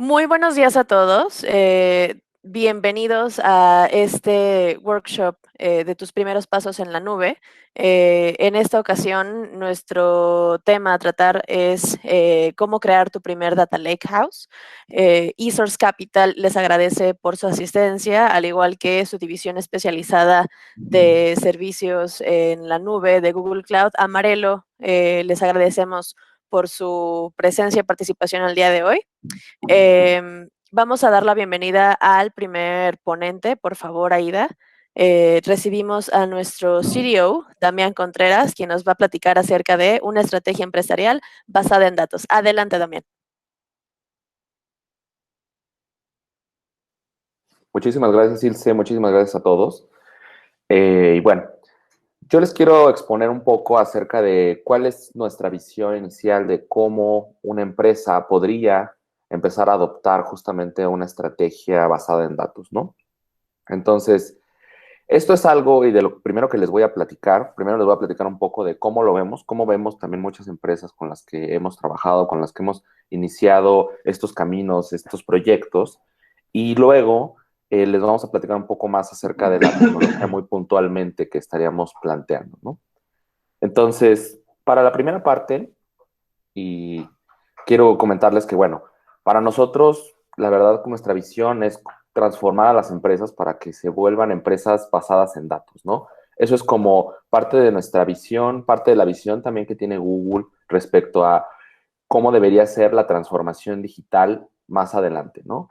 Muy buenos días a todos. Bienvenidos a este workshop de tus primeros pasos en la nube. En esta ocasión, nuestro tema a tratar es cómo crear tu primer Data Lakehouse. eSource Capital les agradece por su asistencia, al igual que su división especializada de servicios en la nube de Google Cloud. Amarelo, les agradecemos por su presencia y participación el día de hoy. Vamos a dar la bienvenida al primer ponente, por favor, Aida. Recibimos a nuestro CDO, Damián Contreras, quien nos va a platicar acerca de una estrategia empresarial basada en datos. Adelante, Damián. Muchísimas gracias, Ilse. Muchísimas gracias a todos. Y bueno, yo les quiero exponer un poco acerca de cuál es nuestra visión inicial de cómo una empresa podría empezar a adoptar justamente una estrategia basada en datos, ¿no? Entonces, esto es algo y de lo primero que les voy a platicar. Primero les voy a platicar un poco de cómo vemos también muchas empresas con las que hemos trabajado, con las que hemos iniciado estos caminos, estos proyectos. Y luego les vamos a platicar un poco más acerca de la tecnología muy puntualmente que estaríamos planteando, ¿no? Entonces, para la primera parte, y quiero comentarles que, bueno, para nosotros, la verdad, nuestra visión es transformar a las empresas para que se vuelvan empresas basadas en datos, ¿no? Eso es como parte de nuestra visión, parte de la visión también que tiene Google respecto a cómo debería ser la transformación digital más adelante, ¿no?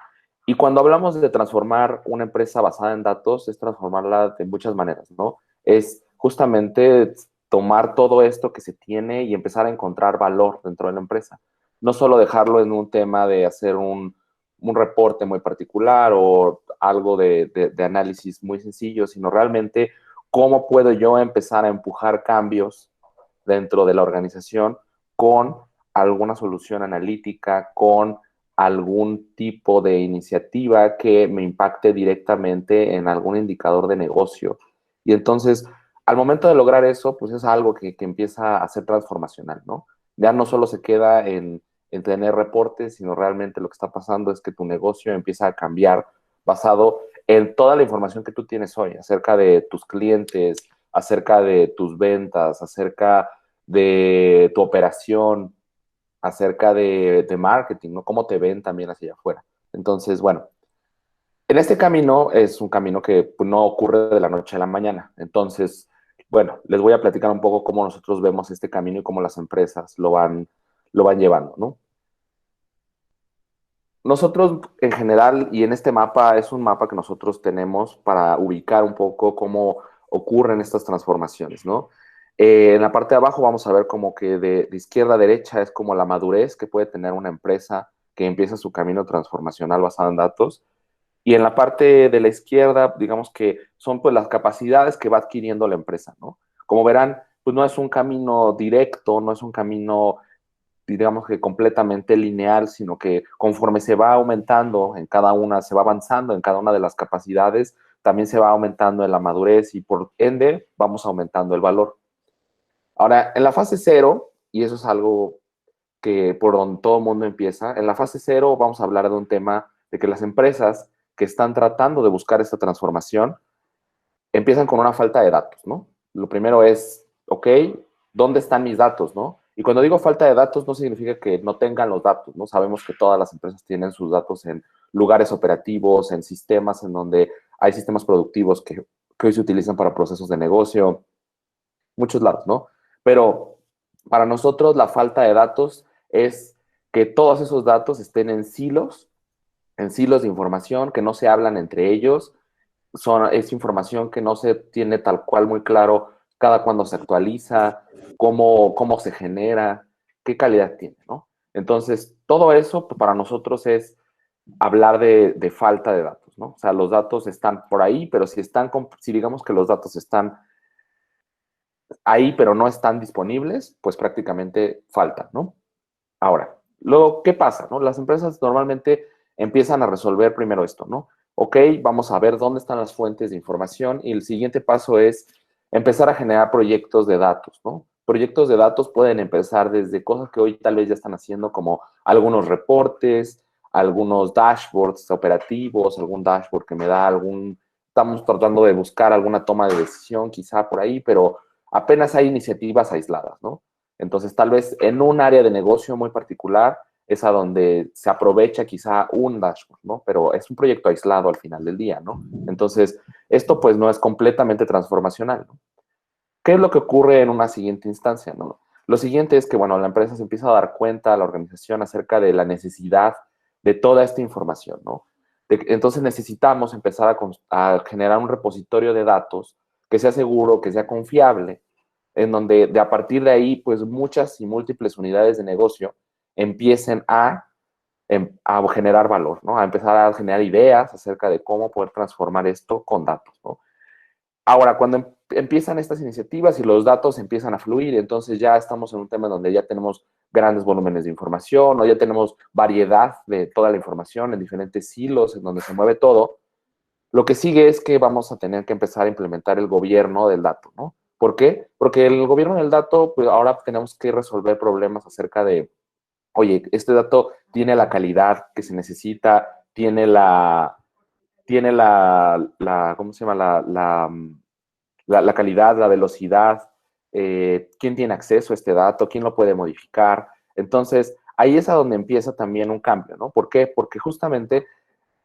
Y cuando hablamos de transformar una empresa basada en datos, es transformarla de muchas maneras, ¿no? Es justamente tomar todo esto que se tiene y empezar a encontrar valor dentro de la empresa. No solo dejarlo en un tema de hacer un reporte muy particular o algo de análisis muy sencillo, sino realmente cómo puedo yo empezar a empujar cambios dentro de la organización con alguna solución analítica, con algún tipo de iniciativa que me impacte directamente en algún indicador de negocio. Y entonces, al momento de lograr eso, pues es algo que empieza a ser transformacional, ¿no? Ya no solo se queda en tener reportes, sino realmente lo que está pasando es que tu negocio empieza a cambiar basado en toda la información que tú tienes hoy acerca de tus clientes, acerca de tus ventas, acerca de tu operación, acerca de marketing, ¿no? Cómo te ven también hacia allá afuera. Entonces, bueno, en este camino es un camino que pues, no ocurre de la noche a la mañana. Entonces, bueno, les voy a platicar un poco cómo nosotros vemos este camino y cómo las empresas lo van llevando, ¿no? Nosotros en general, y en este mapa, es un mapa que nosotros tenemos para ubicar un poco cómo ocurren estas transformaciones, ¿no? En la parte de abajo vamos a ver como que de izquierda a derecha es como la madurez que puede tener una empresa que empieza su camino transformacional basado en datos. Y en la parte de la izquierda, digamos que son pues las capacidades que va adquiriendo la empresa, ¿no? Como verán, pues no es un camino directo, no es un camino digamos que completamente lineal, sino que conforme se va aumentando en cada una, se va avanzando en cada una de las capacidades, también se va aumentando en la madurez y por ende vamos aumentando el valor. Ahora, en la fase cero, y eso es algo que por donde todo el mundo empieza, en la fase cero vamos a hablar de un tema de que las empresas que están tratando de buscar esta transformación empiezan con una falta de datos, ¿no? Lo primero es, ok, ¿dónde están mis datos, no? Y cuando digo falta de datos no significa que no tengan los datos, ¿no? Sabemos que todas las empresas tienen sus datos en lugares operativos, en sistemas en donde hay sistemas productivos que hoy se utilizan para procesos de negocio, muchos lados, ¿no? Pero para nosotros la falta de datos es que todos esos datos estén en silos de información, que no se hablan entre ellos, es información que no se tiene tal cual muy claro cada cuando se actualiza, cómo se genera, qué calidad tiene, ¿no? Entonces, todo eso pues, para nosotros es hablar de falta de datos, ¿no? O sea, los datos están por ahí, pero si digamos que los datos están ahí, pero no están disponibles, pues prácticamente faltan, ¿no? Ahora, luego, ¿qué pasa? ¿No? Las empresas normalmente empiezan a resolver primero esto, ¿no? Ok, vamos a ver dónde están las fuentes de información y el siguiente paso es empezar a generar proyectos de datos, ¿no? Proyectos de datos pueden empezar desde cosas que hoy tal vez ya están haciendo como algunos reportes, algunos dashboards operativos, algún dashboard que me da estamos tratando de buscar alguna toma de decisión quizá por ahí, pero apenas hay iniciativas aisladas, ¿no? Entonces, tal vez en un área de negocio muy particular es a donde se aprovecha quizá un dashboard, ¿no? Pero es un proyecto aislado al final del día, ¿no? Entonces, esto pues no es completamente transformacional, ¿no? ¿Qué es lo que ocurre en una siguiente instancia, no? Lo siguiente es que, bueno, la empresa se empieza a dar cuenta a la organización acerca de la necesidad de toda esta información, ¿no? Entonces necesitamos empezar a generar un repositorio de datos que sea seguro, que sea confiable, en donde a partir de ahí, pues muchas y múltiples unidades de negocio empiecen a generar valor, ¿no? A empezar a generar ideas acerca de cómo poder transformar esto con datos, ¿no? Ahora, cuando empiezan estas iniciativas y los datos empiezan a fluir, entonces ya estamos en un tema donde ya tenemos grandes volúmenes de información o ya tenemos variedad de toda la información en diferentes silos en donde se mueve todo. Lo que sigue es que vamos a tener que empezar a implementar el gobierno del dato, ¿no? ¿Por qué? Porque el gobierno del dato, pues ahora tenemos que resolver problemas acerca de, oye, este dato tiene la calidad que se necesita, ¿cómo se llama? La calidad, la velocidad, quién tiene acceso a este dato, quién lo puede modificar. Entonces, ahí es a donde empieza también un cambio, ¿no? ¿Por qué? Porque justamente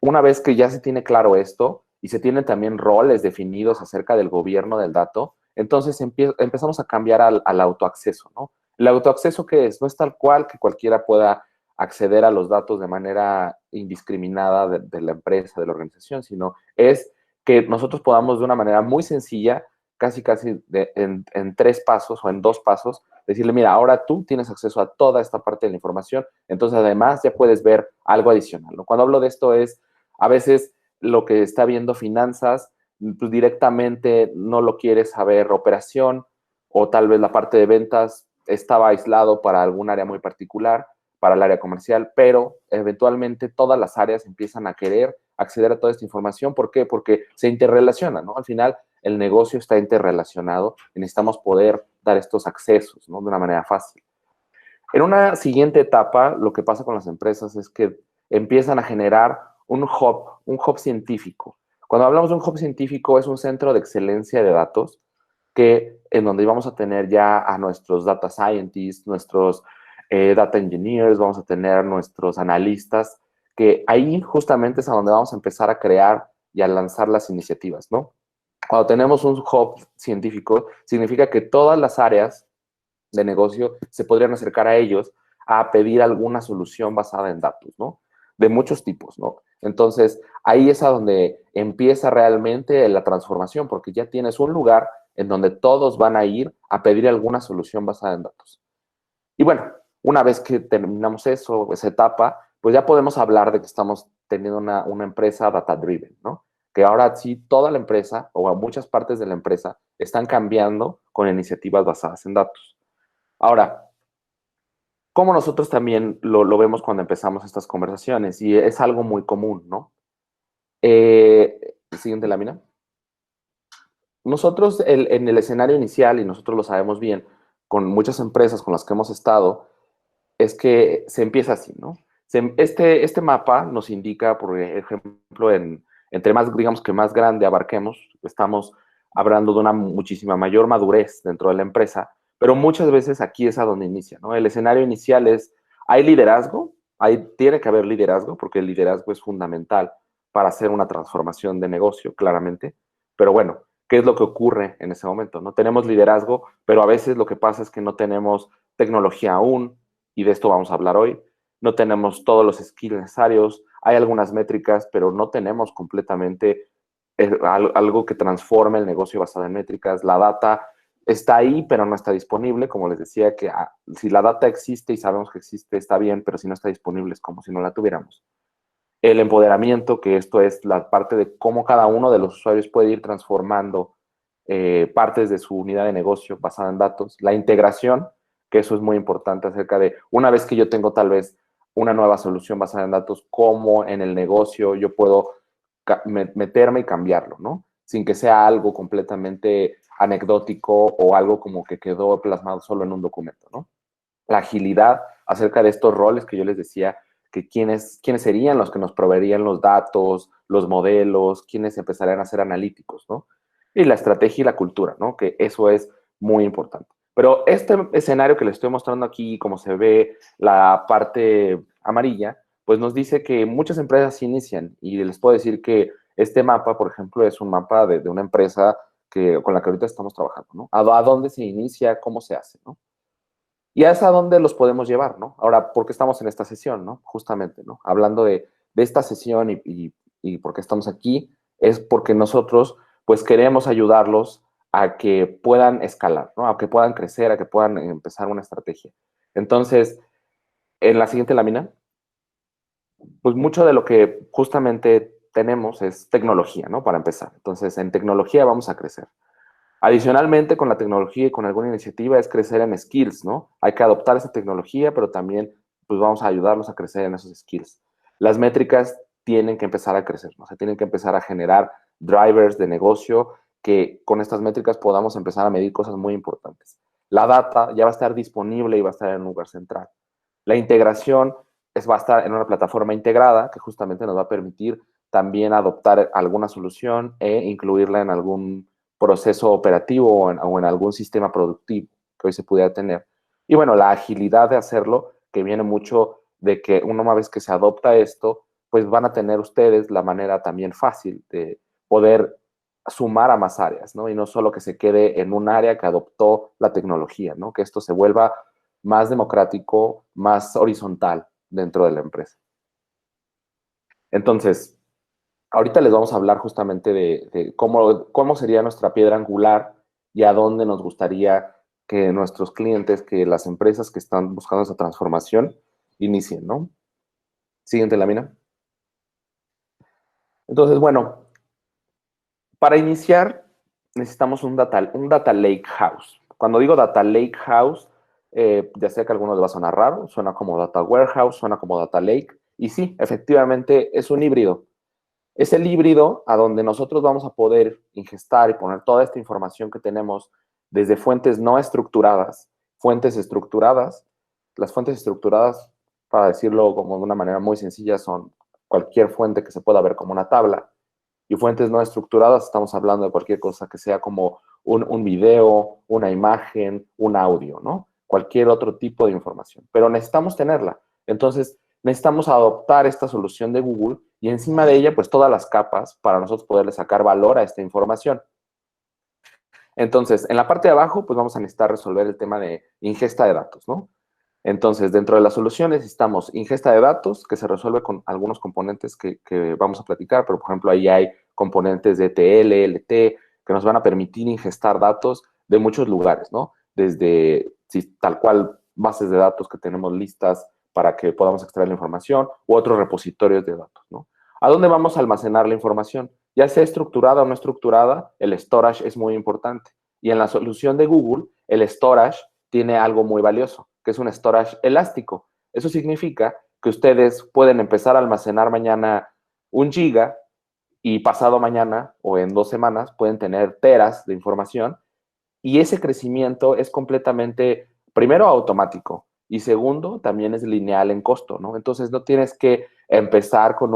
una vez que ya se tiene claro esto y se tienen también roles definidos acerca del gobierno del dato, entonces empezamos a cambiar al autoacceso, ¿no? El autoacceso que es, no es tal cual que cualquiera pueda acceder a los datos de manera indiscriminada de la empresa, de la organización, sino es que nosotros podamos de una manera muy sencilla, casi en 3 pasos o en 2 pasos, decirle, mira, ahora tú tienes acceso a toda esta parte de la información, entonces además ya puedes ver algo adicional, ¿no? Cuando hablo de esto es, a veces lo que está viendo finanzas, pues directamente no lo quiere saber operación, o tal vez la parte de ventas estaba aislado para algún área muy particular, para el área comercial, pero eventualmente todas las áreas empiezan a querer acceder a toda esta información. ¿Por qué? Porque se interrelaciona, ¿no? Al final el negocio está interrelacionado y necesitamos poder dar estos accesos, ¿no? De una manera fácil. En una siguiente etapa, lo que pasa con las empresas es que empiezan a generar un hub científico. Cuando hablamos de un hub científico, es un centro de excelencia de datos en donde vamos a tener ya a nuestros data scientists, nuestros data engineers, vamos a tener nuestros analistas, que ahí justamente es a donde vamos a empezar a crear y a lanzar las iniciativas, ¿no? Cuando tenemos un hub científico, significa que todas las áreas de negocio se podrían acercar a ellos a pedir alguna solución basada en datos, ¿no? De muchos tipos, ¿no? Entonces, ahí es a donde empieza realmente la transformación, porque ya tienes un lugar en donde todos van a ir a pedir alguna solución basada en datos. Y bueno, una vez que terminamos eso, esa etapa, pues ya podemos hablar de que estamos teniendo una empresa data-driven, ¿no? Que ahora sí toda la empresa o muchas partes de la empresa están cambiando con iniciativas basadas en datos. Ahora, como nosotros también lo vemos cuando empezamos estas conversaciones, y es algo muy común, ¿no? Siguiente lámina. Nosotros en el escenario inicial, y nosotros lo sabemos bien, con muchas empresas con las que hemos estado, es que se empieza así, ¿no? Este mapa nos indica, por ejemplo, entre más, digamos que más grande abarquemos, estamos hablando de una muchísima mayor madurez dentro de la empresa, pero muchas veces aquí es a donde inicia, ¿no? El escenario inicial es, hay liderazgo, tiene que haber liderazgo, porque el liderazgo es fundamental para hacer una transformación de negocio, claramente, pero bueno, ¿qué es lo que ocurre en ese momento? No tenemos liderazgo, pero a veces lo que pasa es que no tenemos tecnología aún, y de esto vamos a hablar hoy. No tenemos todos los skills necesarios, hay algunas métricas, pero no tenemos completamente algo que transforme el negocio basado en métricas. La data está ahí, pero no está disponible. Como les decía, que si la data existe y sabemos que existe, está bien, pero si no está disponible es como si no la tuviéramos. El empoderamiento, que esto es la parte de cómo cada uno de los usuarios puede ir transformando partes de su unidad de negocio basada en datos. La integración, que eso es muy importante acerca de, una vez que yo tengo tal vez una nueva solución basada en datos, cómo en el negocio yo puedo meterme y cambiarlo, ¿no? Sin que sea algo completamente anecdótico o algo como que quedó plasmado solo en un documento, ¿no? La agilidad acerca de estos roles que yo les decía, que quiénes serían los que nos proveerían los datos, los modelos, quiénes empezarían a ser analíticos, ¿no? Y la estrategia y la cultura, ¿no? Que eso es muy importante. Pero este escenario que les estoy mostrando aquí, como se ve la parte amarilla, pues nos dice que muchas empresas inician y les puedo decir que este mapa, por ejemplo, es un mapa de una empresa con la que ahorita estamos trabajando, ¿no? A dónde se inicia, cómo se hace, ¿no? Y es a dónde los podemos llevar, ¿no? Ahora, ¿por qué estamos en esta sesión, ¿no? Justamente, ¿no? Hablando de esta sesión y por qué estamos aquí, es porque nosotros, pues, queremos ayudarlos a que puedan escalar, ¿no? A que puedan crecer, a que puedan empezar una estrategia. Entonces, en la siguiente lámina, pues mucho de lo que justamente tenemos es tecnología, ¿no? Para empezar. Entonces, en tecnología vamos a crecer. Adicionalmente, con la tecnología y con alguna iniciativa es crecer en skills, ¿no? Hay que adoptar esa tecnología, pero también pues vamos a ayudarlos a crecer en esos skills. Las métricas tienen que empezar a crecer, ¿no? O sea, tienen que empezar a generar drivers de negocio que con estas métricas podamos empezar a medir cosas muy importantes. La data ya va a estar disponible y va a estar en un lugar central. La integración va a estar en una plataforma integrada que justamente nos va a permitir también adoptar alguna solución e incluirla en algún proceso operativo o en algún sistema productivo que hoy se pudiera tener. Y bueno, la agilidad de hacerlo, que viene mucho de que una vez que se adopta esto, pues van a tener ustedes la manera también fácil de poder sumar a más áreas, ¿no? Y no solo que se quede en un área que adoptó la tecnología, ¿no? Que esto se vuelva más democrático, más horizontal dentro de la empresa. Entonces, ahorita les vamos a hablar justamente de cómo sería nuestra piedra angular y a dónde nos gustaría que nuestros clientes, que las empresas que están buscando esa transformación, inicien, ¿no? Siguiente lámina. Entonces, bueno, para iniciar necesitamos un data lake house. Cuando digo data lake house, ya sé que a algunos les va a sonar raro, suena como data warehouse, suena como data lake, y sí, efectivamente es un híbrido. Es el híbrido a donde nosotros vamos a poder ingestar y poner toda esta información que tenemos desde fuentes no estructuradas, fuentes estructuradas. Las fuentes estructuradas, para decirlo como de una manera muy sencilla, son cualquier fuente que se pueda ver como una tabla. Y fuentes no estructuradas, estamos hablando de cualquier cosa que sea como un video, una imagen, un audio, ¿no? Cualquier otro tipo de información. Pero necesitamos tenerla. Entonces, necesitamos adoptar esta solución de Google y encima de ella, pues todas las capas para nosotros poderle sacar valor a esta información. Entonces, en la parte de abajo, pues vamos a necesitar resolver el tema de ingesta de datos, ¿no? Entonces, dentro de las soluciones necesitamos ingesta de datos, que se resuelve con algunos componentes que vamos a platicar, pero por ejemplo ahí hay componentes de TL, LT, que nos van a permitir ingestar datos de muchos lugares, ¿no? Desde tal cual bases de datos que tenemos listas para que podamos extraer la información u otros repositorios de datos, ¿no? ¿A dónde vamos a almacenar la información? Ya sea estructurada o no estructurada, el storage es muy importante. Y en la solución de Google, el storage tiene algo muy valioso, que es un storage elástico. Eso significa que ustedes pueden empezar a almacenar mañana 1 GB y pasado mañana o en 2 semanas pueden tener teras de información y ese crecimiento es completamente, primero, automático y segundo, también es lineal en costo, ¿no? Entonces no tienes que empezar con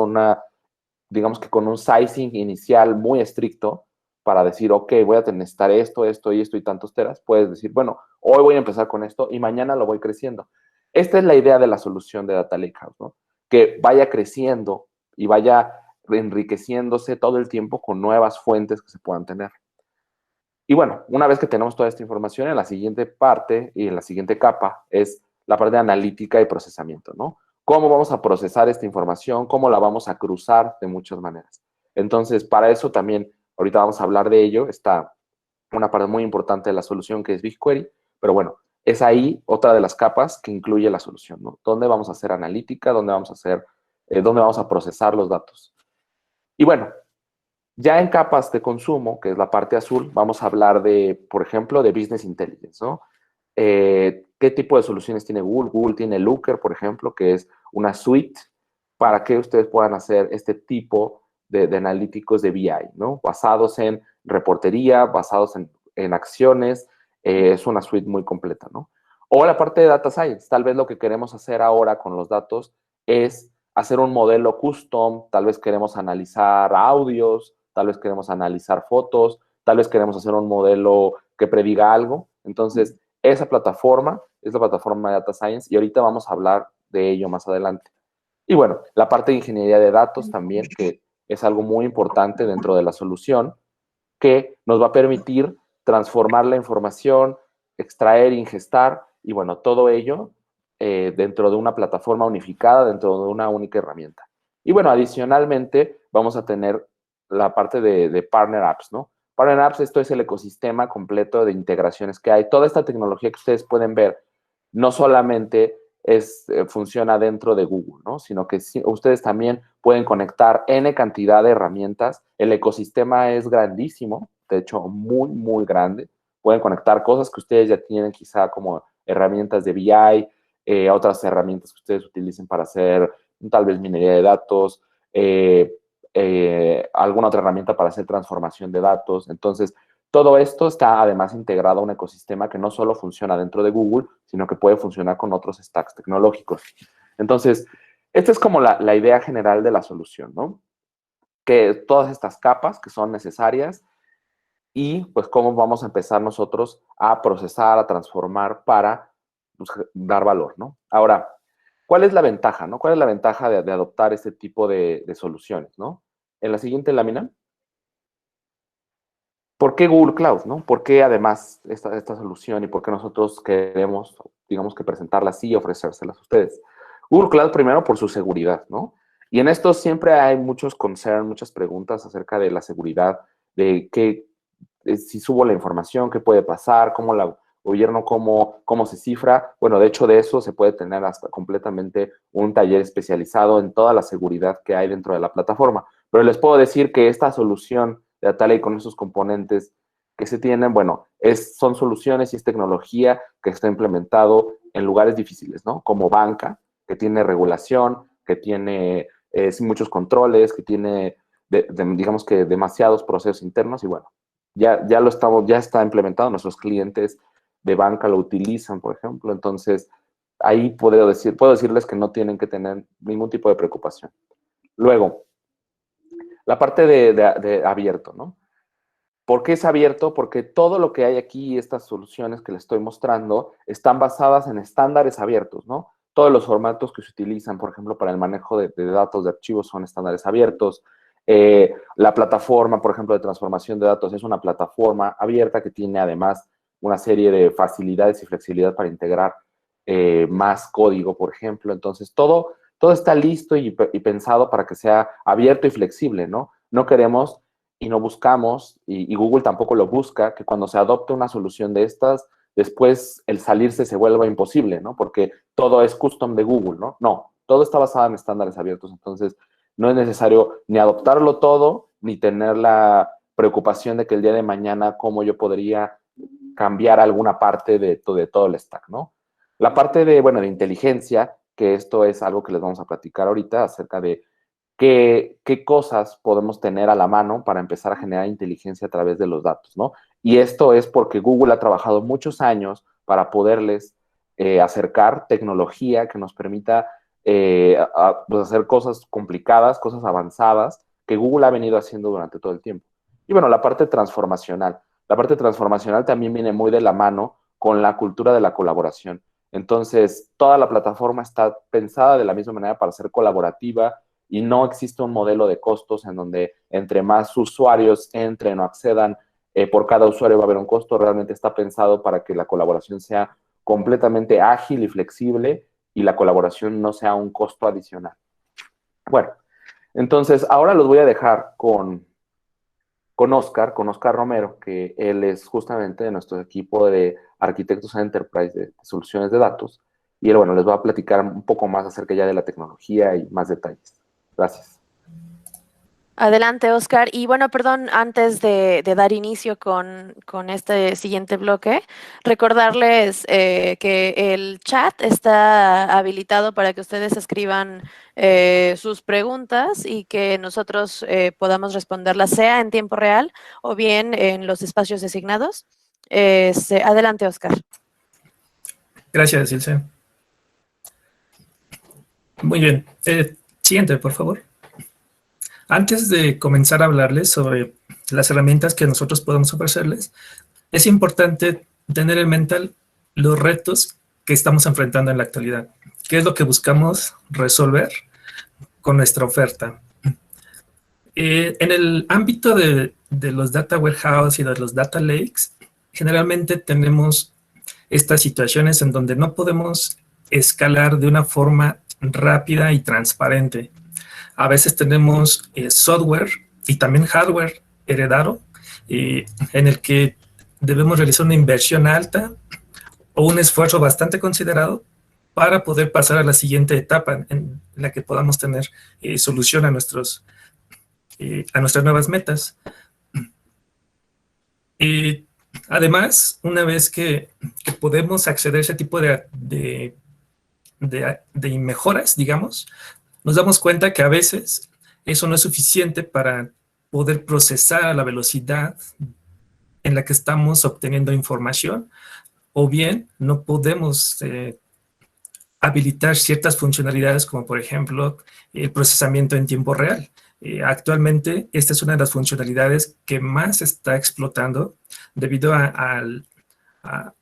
digamos que con un sizing inicial muy estricto para decir, ok, voy a necesitar esto, esto y esto y tantos teras. Puedes decir, bueno, hoy voy a empezar con esto y mañana lo voy creciendo. Esta es la idea de la solución de Data Lakehouse, ¿no? Que vaya creciendo y vaya enriqueciéndose todo el tiempo con nuevas fuentes que se puedan tener. Y bueno, una vez que tenemos toda esta información, en la siguiente parte y en la siguiente capa es la parte de analítica y procesamiento, ¿no? ¿Cómo vamos a procesar esta información? ¿Cómo la vamos a cruzar de muchas maneras? Entonces, para eso también, ahorita vamos a hablar de ello, está una parte muy importante de la solución que es BigQuery, pero bueno, es ahí otra de las capas que incluye la solución, ¿no? ¿Dónde vamos a hacer analítica? ¿Dónde vamos a procesar los datos? Y bueno, ya en capas de consumo, que es la parte azul, vamos a hablar de, por ejemplo, de Business Intelligence, ¿no? ¿Qué tipo de soluciones tiene Google? Google tiene Looker, por ejemplo, que es una suite para que ustedes puedan hacer este tipo de analíticos de BI, ¿no? Basados en reportería, basados en acciones, es una suite muy completa, ¿no? O la parte de Data Science, tal vez lo que queremos hacer ahora con los datos es hacer un modelo custom, tal vez queremos analizar audios, tal vez queremos analizar fotos, tal vez queremos hacer un modelo que prediga algo. Entonces, esa plataforma es la plataforma de Data Science y ahorita vamos a hablar de ello más adelante. Y bueno, la parte de ingeniería de datos también, que es algo muy importante dentro de la solución, que nos va a permitir transformar la información, extraer, ingestar, y bueno, todo ello dentro de una plataforma unificada, dentro de una única herramienta. Y bueno, adicionalmente vamos a tener la parte de Partner Apps, ¿no? Partner Apps, esto es el ecosistema completo de integraciones que hay. Toda esta tecnología que ustedes pueden ver, no solamente funciona dentro de Google, ¿no? Sino que ustedes también pueden conectar N cantidad de herramientas. El ecosistema es grandísimo, de hecho, muy, muy grande. Pueden conectar cosas que ustedes ya tienen, quizá como herramientas de BI, otras herramientas que ustedes utilicen para hacer tal vez minería de datos, alguna otra herramienta para hacer transformación de datos. Entonces, todo esto está además integrado a un ecosistema que no solo funciona dentro de Google, sino que puede funcionar con otros stacks tecnológicos. Entonces, esta es como la idea general de la solución, ¿no? Que todas estas capas que son necesarias y pues cómo vamos a empezar nosotros a procesar, a transformar para pues, dar valor, ¿no? Ahora, ¿cuál es la ventaja, no? ¿Cuál es la ventaja de adoptar este tipo de soluciones, no? En la siguiente lámina, ¿por qué Google Cloud, no? ¿Por qué además esta solución y por qué nosotros queremos, digamos que presentarla así y ofrecérselas a ustedes? Google Cloud primero por su seguridad, ¿no? Y en esto siempre hay muchos concerns, muchas preguntas acerca de la seguridad, de qué, si subo la información, qué puede pasar, cómo la gobierno, cómo se cifra. Bueno, de hecho de eso se puede tener hasta completamente un taller especializado en toda la seguridad que hay dentro de la plataforma. Pero les puedo decir que esta solución de Atlassian con esos componentes que se tienen, bueno, son soluciones y es tecnología que está implementado en lugares difíciles, ¿no? Como banca, que tiene regulación, que tiene muchos controles, que tiene, digamos que demasiados procesos internos y bueno, ya está implementado, nuestros clientes de banca lo utilizan, por ejemplo, entonces ahí puedo decirles que no tienen que tener ningún tipo de preocupación. Luego, la parte de abierto, ¿no? ¿Por qué es abierto? Porque todo lo que hay aquí, estas soluciones que les estoy mostrando, están basadas en estándares abiertos, ¿no? Todos los formatos que se utilizan, por ejemplo, para el manejo de datos, de archivos, son estándares abiertos. La plataforma, por ejemplo, de transformación de datos es una plataforma abierta que tiene además una serie de facilidades y flexibilidad para integrar más código, por ejemplo. Entonces, todo está listo y pensado para que sea abierto y flexible, ¿no? No queremos y no buscamos, y Google tampoco lo busca, que cuando se adopte una solución de estas, después el salirse se vuelva imposible, ¿no? Porque todo es custom de Google, ¿no? No, todo está basado en estándares abiertos, entonces no es necesario ni adoptarlo todo, ni tener la preocupación de que el día de mañana cómo yo podría cambiar alguna parte de todo el stack, ¿no? La parte de inteligencia, que esto es algo que les vamos a platicar ahorita acerca de qué cosas podemos tener a la mano para empezar a generar inteligencia a través de los datos, ¿no? Y esto es porque Google ha trabajado muchos años para poderles acercar tecnología que nos permita pues hacer cosas complicadas, cosas avanzadas, que Google ha venido haciendo durante todo el tiempo. Y bueno, la parte transformacional. La parte transformacional también viene muy de la mano con la cultura de la colaboración. Entonces, toda la plataforma está pensada de la misma manera para ser colaborativa, y no existe un modelo de costos en donde entre más usuarios entren o accedan, por cada usuario va a haber un costo. Realmente está pensado para que la colaboración sea completamente ágil y flexible y la colaboración no sea un costo adicional. Bueno, entonces ahora los voy a dejar con Oscar Romero, que él es justamente de nuestro equipo de arquitectos Enterprise de soluciones de datos. Y él, bueno, les va a platicar un poco más acerca ya de la tecnología y más detalles. Gracias. Adelante, Oscar. Y bueno, perdón, antes de dar inicio con este siguiente bloque, recordarles que el chat está habilitado para que ustedes escriban sus preguntas y que nosotros podamos responderlas, sea en tiempo real o bien en los espacios designados. Adelante, Oscar. Gracias, Ilse. Muy bien. Siguiente, por favor. Antes de comenzar a hablarles sobre las herramientas que nosotros podemos ofrecerles, es importante tener en mente los retos que estamos enfrentando en la actualidad. ¿Qué es lo que buscamos resolver con nuestra oferta? En el ámbito de los data warehouse y de los data lakes, generalmente tenemos estas situaciones en donde no podemos escalar de una forma rápida y transparente. A veces tenemos software y también hardware heredado, en el que debemos realizar una inversión alta o un esfuerzo bastante considerado para poder pasar a la siguiente etapa en la que podamos tener solución a nuestras nuevas metas. Además, una vez que podemos acceder a ese tipo de mejoras, digamos, nos damos cuenta que a veces eso no es suficiente para poder procesar a la velocidad en la que estamos obteniendo información, o bien no podemos habilitar ciertas funcionalidades como por ejemplo el procesamiento en tiempo real. Actualmente esta es una de las funcionalidades que más se está explotando debido a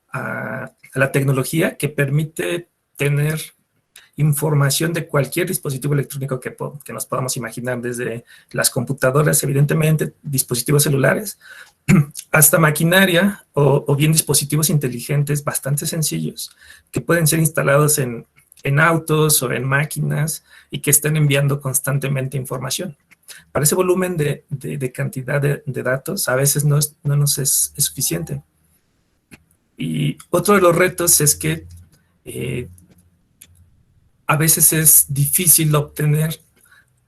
la tecnología que permite tener información de cualquier dispositivo electrónico que nos podamos imaginar, desde las computadoras, evidentemente, dispositivos celulares, hasta maquinaria o bien dispositivos inteligentes bastante sencillos que pueden ser instalados en autos o en máquinas y que estén enviando constantemente información. Para ese volumen de cantidad de datos, a veces no nos es suficiente. Y otro de los retos es que a veces es difícil obtener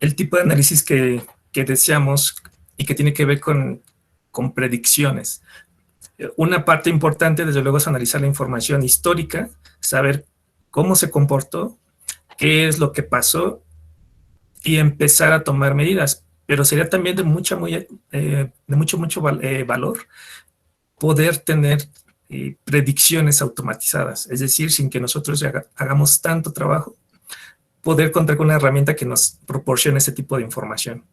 el tipo de análisis que deseamos y que tiene que ver con predicciones. Una parte importante, desde luego, es analizar la información histórica, saber cómo se comportó, qué es lo que pasó y empezar a tomar medidas. Pero sería también de mucho valor poder tener predicciones automatizadas, es decir, sin que nosotros hagamos tanto trabajo, poder contar con una herramienta que nos proporcione ese tipo de información.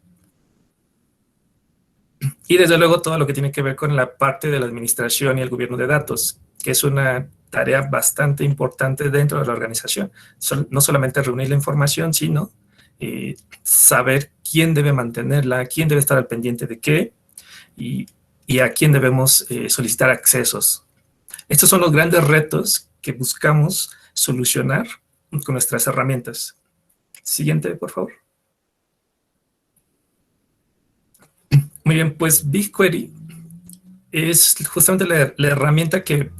Y desde luego todo lo que tiene que ver con la parte de la administración y el gobierno de datos, que es una tarea bastante importante dentro de la organización. No solamente reunir la información, sino saber quién debe mantenerla, quién debe estar al pendiente de qué y a quién debemos solicitar accesos. Estos son los grandes retos que buscamos solucionar con nuestras herramientas. Siguiente, por favor. Muy bien, pues BigQuery es justamente la herramienta que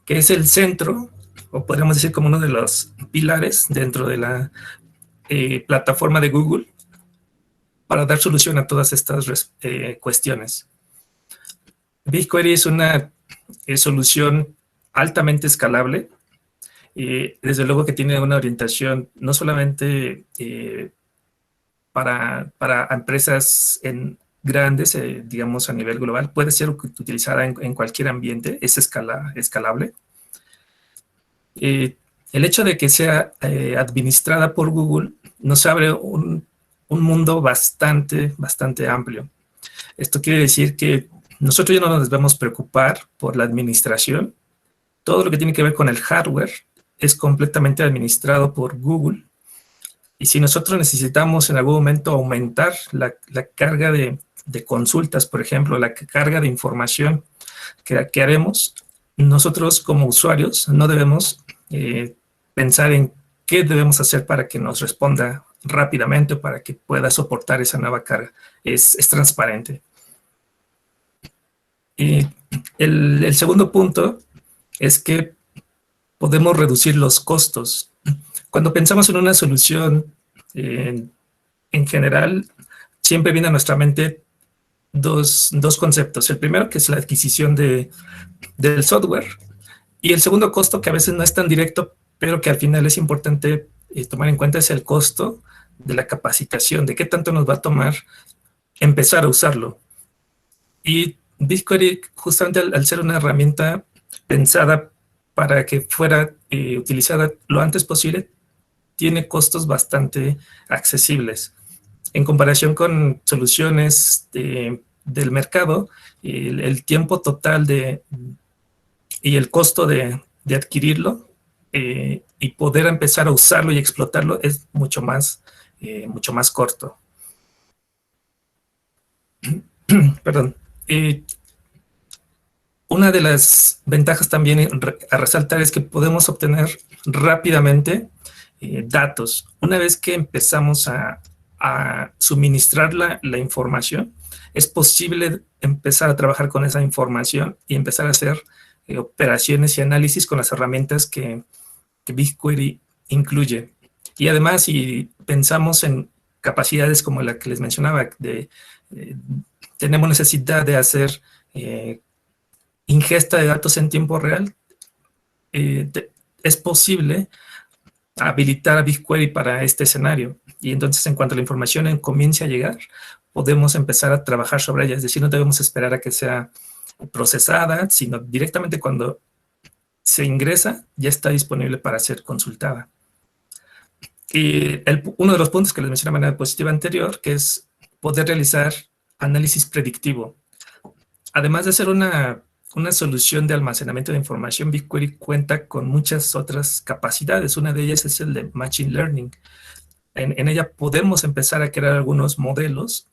es el centro, o podríamos decir como uno de los pilares dentro de la plataforma de Google para dar solución a todas estas cuestiones. BigQuery es una solución altamente escalable, desde luego que tiene una orientación no solamente para empresas grandes, digamos a nivel global, puede ser utilizada en cualquier ambiente, es escalable. El hecho de que sea administrada por Google nos abre un mundo bastante amplio. Esto quiere decir que nosotros ya no nos debemos preocupar por la administración. Todo lo que tiene que ver con el hardware es completamente administrado por Google. Y si nosotros necesitamos en algún momento aumentar la carga de consultas, por ejemplo, la carga de información que haremos, nosotros como usuarios no debemos pensar en qué debemos hacer para que nos responda rápidamente o para que pueda soportar esa nueva carga. Es transparente. Y el segundo punto es que podemos reducir los costos. Cuando pensamos en una solución en general, siempre viene a nuestra mente dos conceptos. El primero, que es la adquisición del software, y el segundo costo, que a veces no es tan directo, pero que al final es importante tomar en cuenta, es el costo de la capacitación, de qué tanto nos va a tomar empezar a usarlo. Y BigQuery, justamente al ser una herramienta pensada para que fuera utilizada lo antes posible, tiene costos bastante accesibles. En comparación con soluciones del mercado, el tiempo total y el costo de adquirirlo y poder empezar a usarlo y explotarlo es mucho más corto. Perdón. Una de las ventajas también a resaltar es que podemos obtener rápidamente datos. Una vez que empezamos a suministrar la información, es posible empezar a trabajar con esa información y empezar a hacer operaciones y análisis con las herramientas que BigQuery incluye. Y además, si pensamos en capacidades como la que les mencionaba, tenemos necesidad de hacer ingesta de datos en tiempo real, es posible habilitar a BigQuery para este escenario. Y entonces, en cuanto la información comience a llegar, podemos empezar a trabajar sobre ella. Es decir, no debemos esperar a que sea procesada, sino directamente cuando se ingresa, ya está disponible para ser consultada. Y uno de los puntos que les mencioné de manera positiva anterior, que es poder realizar análisis predictivo. Además de ser una solución de almacenamiento de información, BigQuery cuenta con muchas otras capacidades. Una de ellas es el de Machine Learning. En ella podemos empezar a crear algunos modelos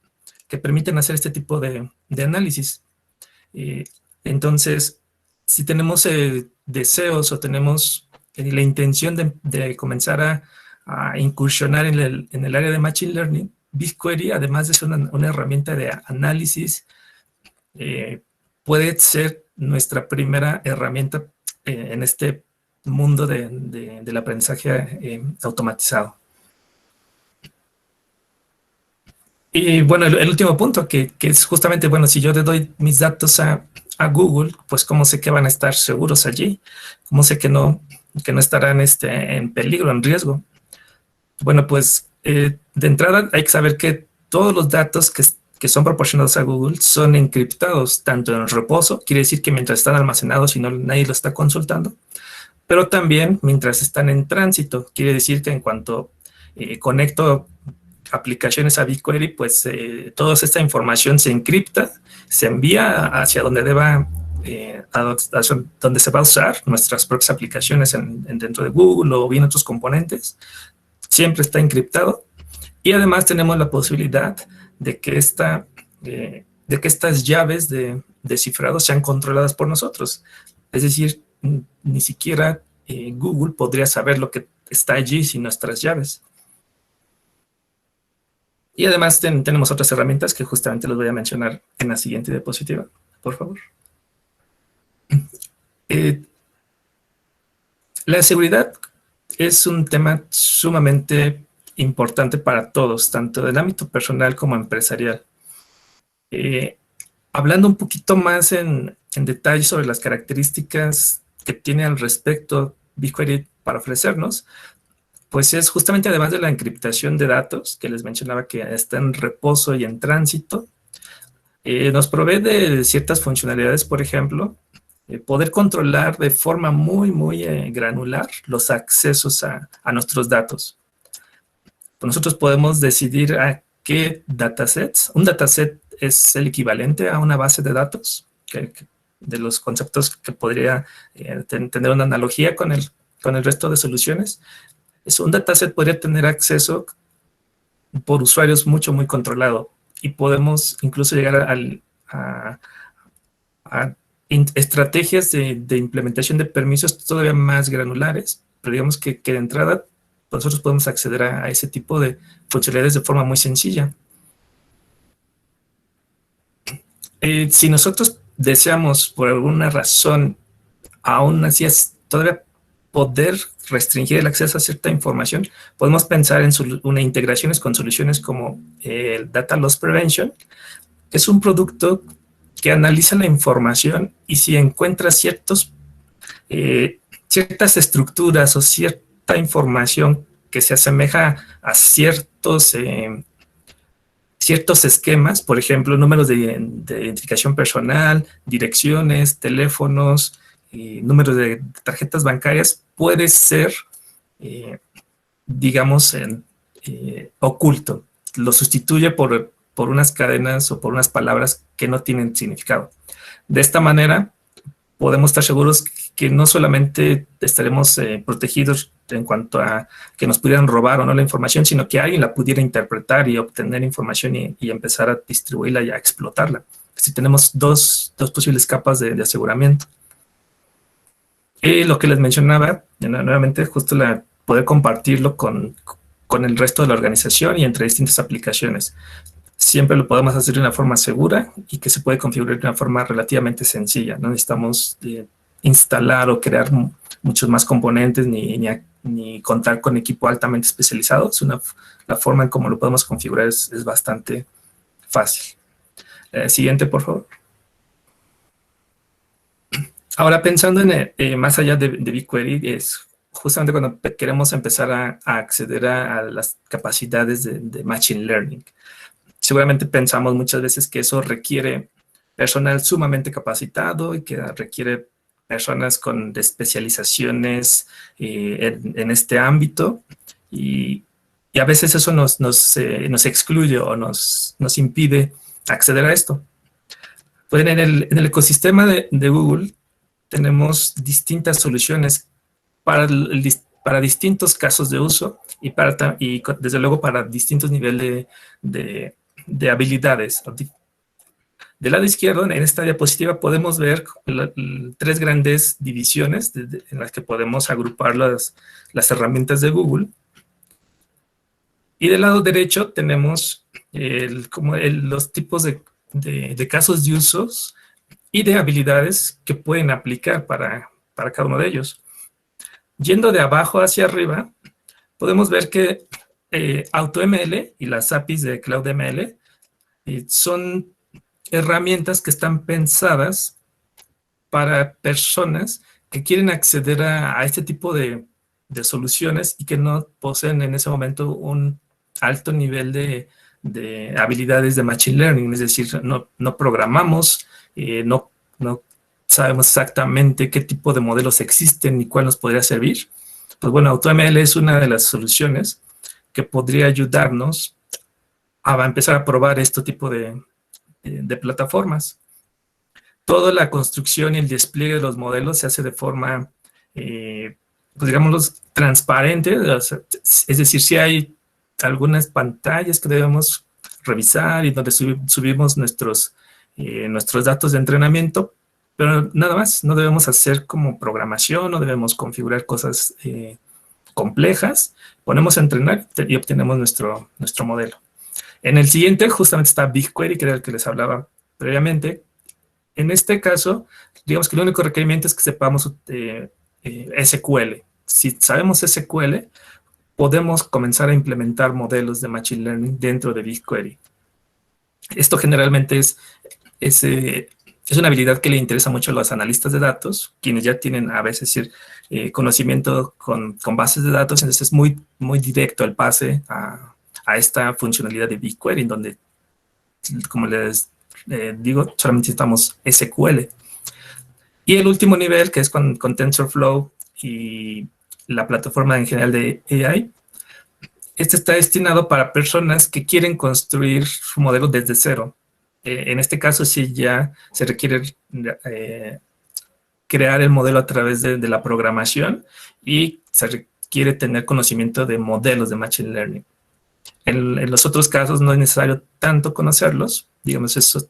que permiten hacer este tipo de análisis. Entonces, si tenemos deseos o tenemos la intención de comenzar a incursionar en el área de Machine Learning, BigQuery, además de ser una herramienta de análisis, puede ser nuestra primera herramienta en este mundo del aprendizaje automatizado. Y bueno, el último punto, que es justamente, bueno, si yo le doy mis datos a Google, pues cómo sé que van a estar seguros allí, cómo sé que no estarán en peligro, en riesgo. Bueno, pues de entrada hay que saber que todos los datos que son proporcionados a Google son encriptados, tanto en reposo, quiere decir que mientras están almacenados y nadie lo está consultando, pero también mientras están en tránsito, quiere decir que en cuanto conecto aplicaciones a BigQuery, pues toda esta información se encripta, se envía hacia donde donde se va a usar nuestras propias aplicaciones dentro de Google o bien otros componentes. Siempre está encriptado. Y además tenemos la posibilidad de que estas llaves de cifrado sean controladas por nosotros. Es decir, ni siquiera Google podría saber lo que está allí sin nuestras llaves. Y además tenemos otras herramientas que justamente les voy a mencionar en la siguiente diapositiva, por favor. La seguridad es un tema sumamente importante para todos, tanto del ámbito personal como empresarial. Hablando un poquito más en detalle sobre las características que tiene al respecto BigQuery para ofrecernos, pues es justamente, además de la encriptación de datos, que les mencionaba que está en reposo y en tránsito, nos provee de ciertas funcionalidades, por ejemplo, poder controlar de forma muy, muy granular los accesos a nuestros datos. Nosotros podemos decidir a qué datasets. Un dataset es el equivalente a una base de datos, de los conceptos que podría tener una analogía con el resto de soluciones. Un dataset podría tener acceso por usuarios muy controlado y podemos incluso llegar a estrategias de implementación de permisos todavía más granulares, pero digamos que de entrada nosotros podemos acceder a ese tipo de funcionalidades de forma muy sencilla. Si nosotros deseamos por alguna razón aún así todavía poder restringir el acceso a cierta información, podemos pensar en integraciones con soluciones como el Data Loss Prevention, que es un producto que analiza la información y si encuentra ciertas estructuras o cierta información que se asemeja a ciertos esquemas, por ejemplo, números de identificación personal, direcciones, teléfonos, números de tarjetas bancarias, puede ser digamos, oculto. Lo sustituye por unas cadenas o por unas palabras que no tienen significado. De esta manera, podemos estar seguros que no solamente estaremos protegidos en cuanto a que nos pudieran robar o no la información, sino que alguien la pudiera interpretar y obtener información y empezar a distribuirla y a explotarla. Si tenemos dos posibles capas de aseguramiento. Y lo que les mencionaba, nuevamente, justo poder compartirlo con el resto de la organización y entre distintas aplicaciones. Siempre lo podemos hacer de una forma segura y que se puede configurar de una forma relativamente sencilla. No necesitamos instalar o crear muchos más componentes ni contar con equipo altamente especializado. La forma en cómo lo podemos configurar es bastante fácil. Siguiente, por favor. Ahora, pensando en más allá de BigQuery, es justamente cuando queremos empezar a acceder a las capacidades de Machine Learning. Seguramente pensamos muchas veces que eso requiere personal sumamente capacitado y que requiere personas con especializaciones en este ámbito. Y a veces eso nos excluye o nos impide acceder a esto. Pues en el ecosistema de Google tenemos distintas soluciones para distintos casos de uso y desde luego para distintos niveles de habilidades. Del lado izquierdo, en esta diapositiva, podemos ver tres grandes divisiones en las que podemos agrupar las herramientas de Google. Y del lado derecho tenemos los tipos de casos de usos y de habilidades que pueden aplicar para cada uno de ellos. Yendo de abajo hacia arriba, podemos ver que AutoML y las APIs de CloudML son herramientas que están pensadas para personas que quieren acceder a este tipo de soluciones y que no poseen en ese momento un alto nivel de habilidades de Machine Learning, es decir, no programamos, no sabemos exactamente qué tipo de modelos existen ni cuál nos podría servir. Pues bueno, AutoML es una de las soluciones que podría ayudarnos a empezar a probar este tipo de plataformas. Toda la construcción y el despliegue de los modelos se hace de forma, pues digámoslo, transparente. Es decir, si hay algunas pantallas que debemos revisar y donde subimos nuestros datos de entrenamiento, pero nada más, no debemos hacer como programación, no debemos configurar cosas complejas. Ponemos a entrenar y obtenemos nuestro modelo. En el siguiente justamente está BigQuery, que era el que les hablaba previamente. En este caso, digamos que el único requerimiento es que sepamos SQL. Si sabemos SQL, podemos comenzar a implementar modelos de Machine Learning dentro de BigQuery. Esto generalmente es una habilidad que le interesa mucho a los analistas de datos, quienes ya tienen a veces conocimiento con bases de datos, entonces es muy, muy directo el pase a esta funcionalidad de BigQuery, en donde, como les digo, solamente necesitamos SQL. Y el último nivel, que es con TensorFlow y la plataforma en general de AI, este está destinado para personas que quieren construir su modelo desde cero. En este caso, sí ya se requiere crear el modelo a través de la programación y se requiere tener conocimiento de modelos de Machine Learning. En los otros casos no es necesario tanto conocerlos, digamos, esas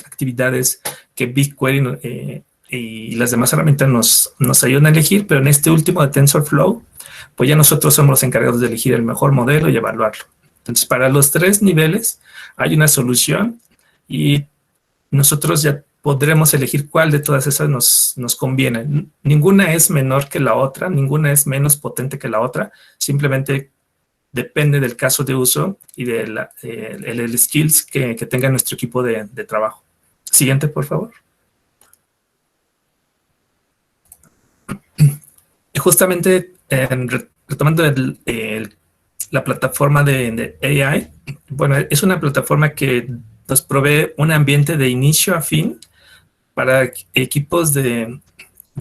actividades que BigQuery y las demás herramientas nos ayudan a elegir, pero en este último de TensorFlow, pues ya nosotros somos los encargados de elegir el mejor modelo y evaluarlo. Entonces, para los tres niveles hay una solución y nosotros ya podremos elegir cuál de todas esas nos conviene. Ninguna es menor que la otra, ninguna es menos potente que la otra, simplemente depende del caso de uso y del skills que tenga nuestro equipo de trabajo. Siguiente, por favor. Y justamente retomando la plataforma de AI, bueno, es una plataforma que nos provee un ambiente de inicio a fin para equipos de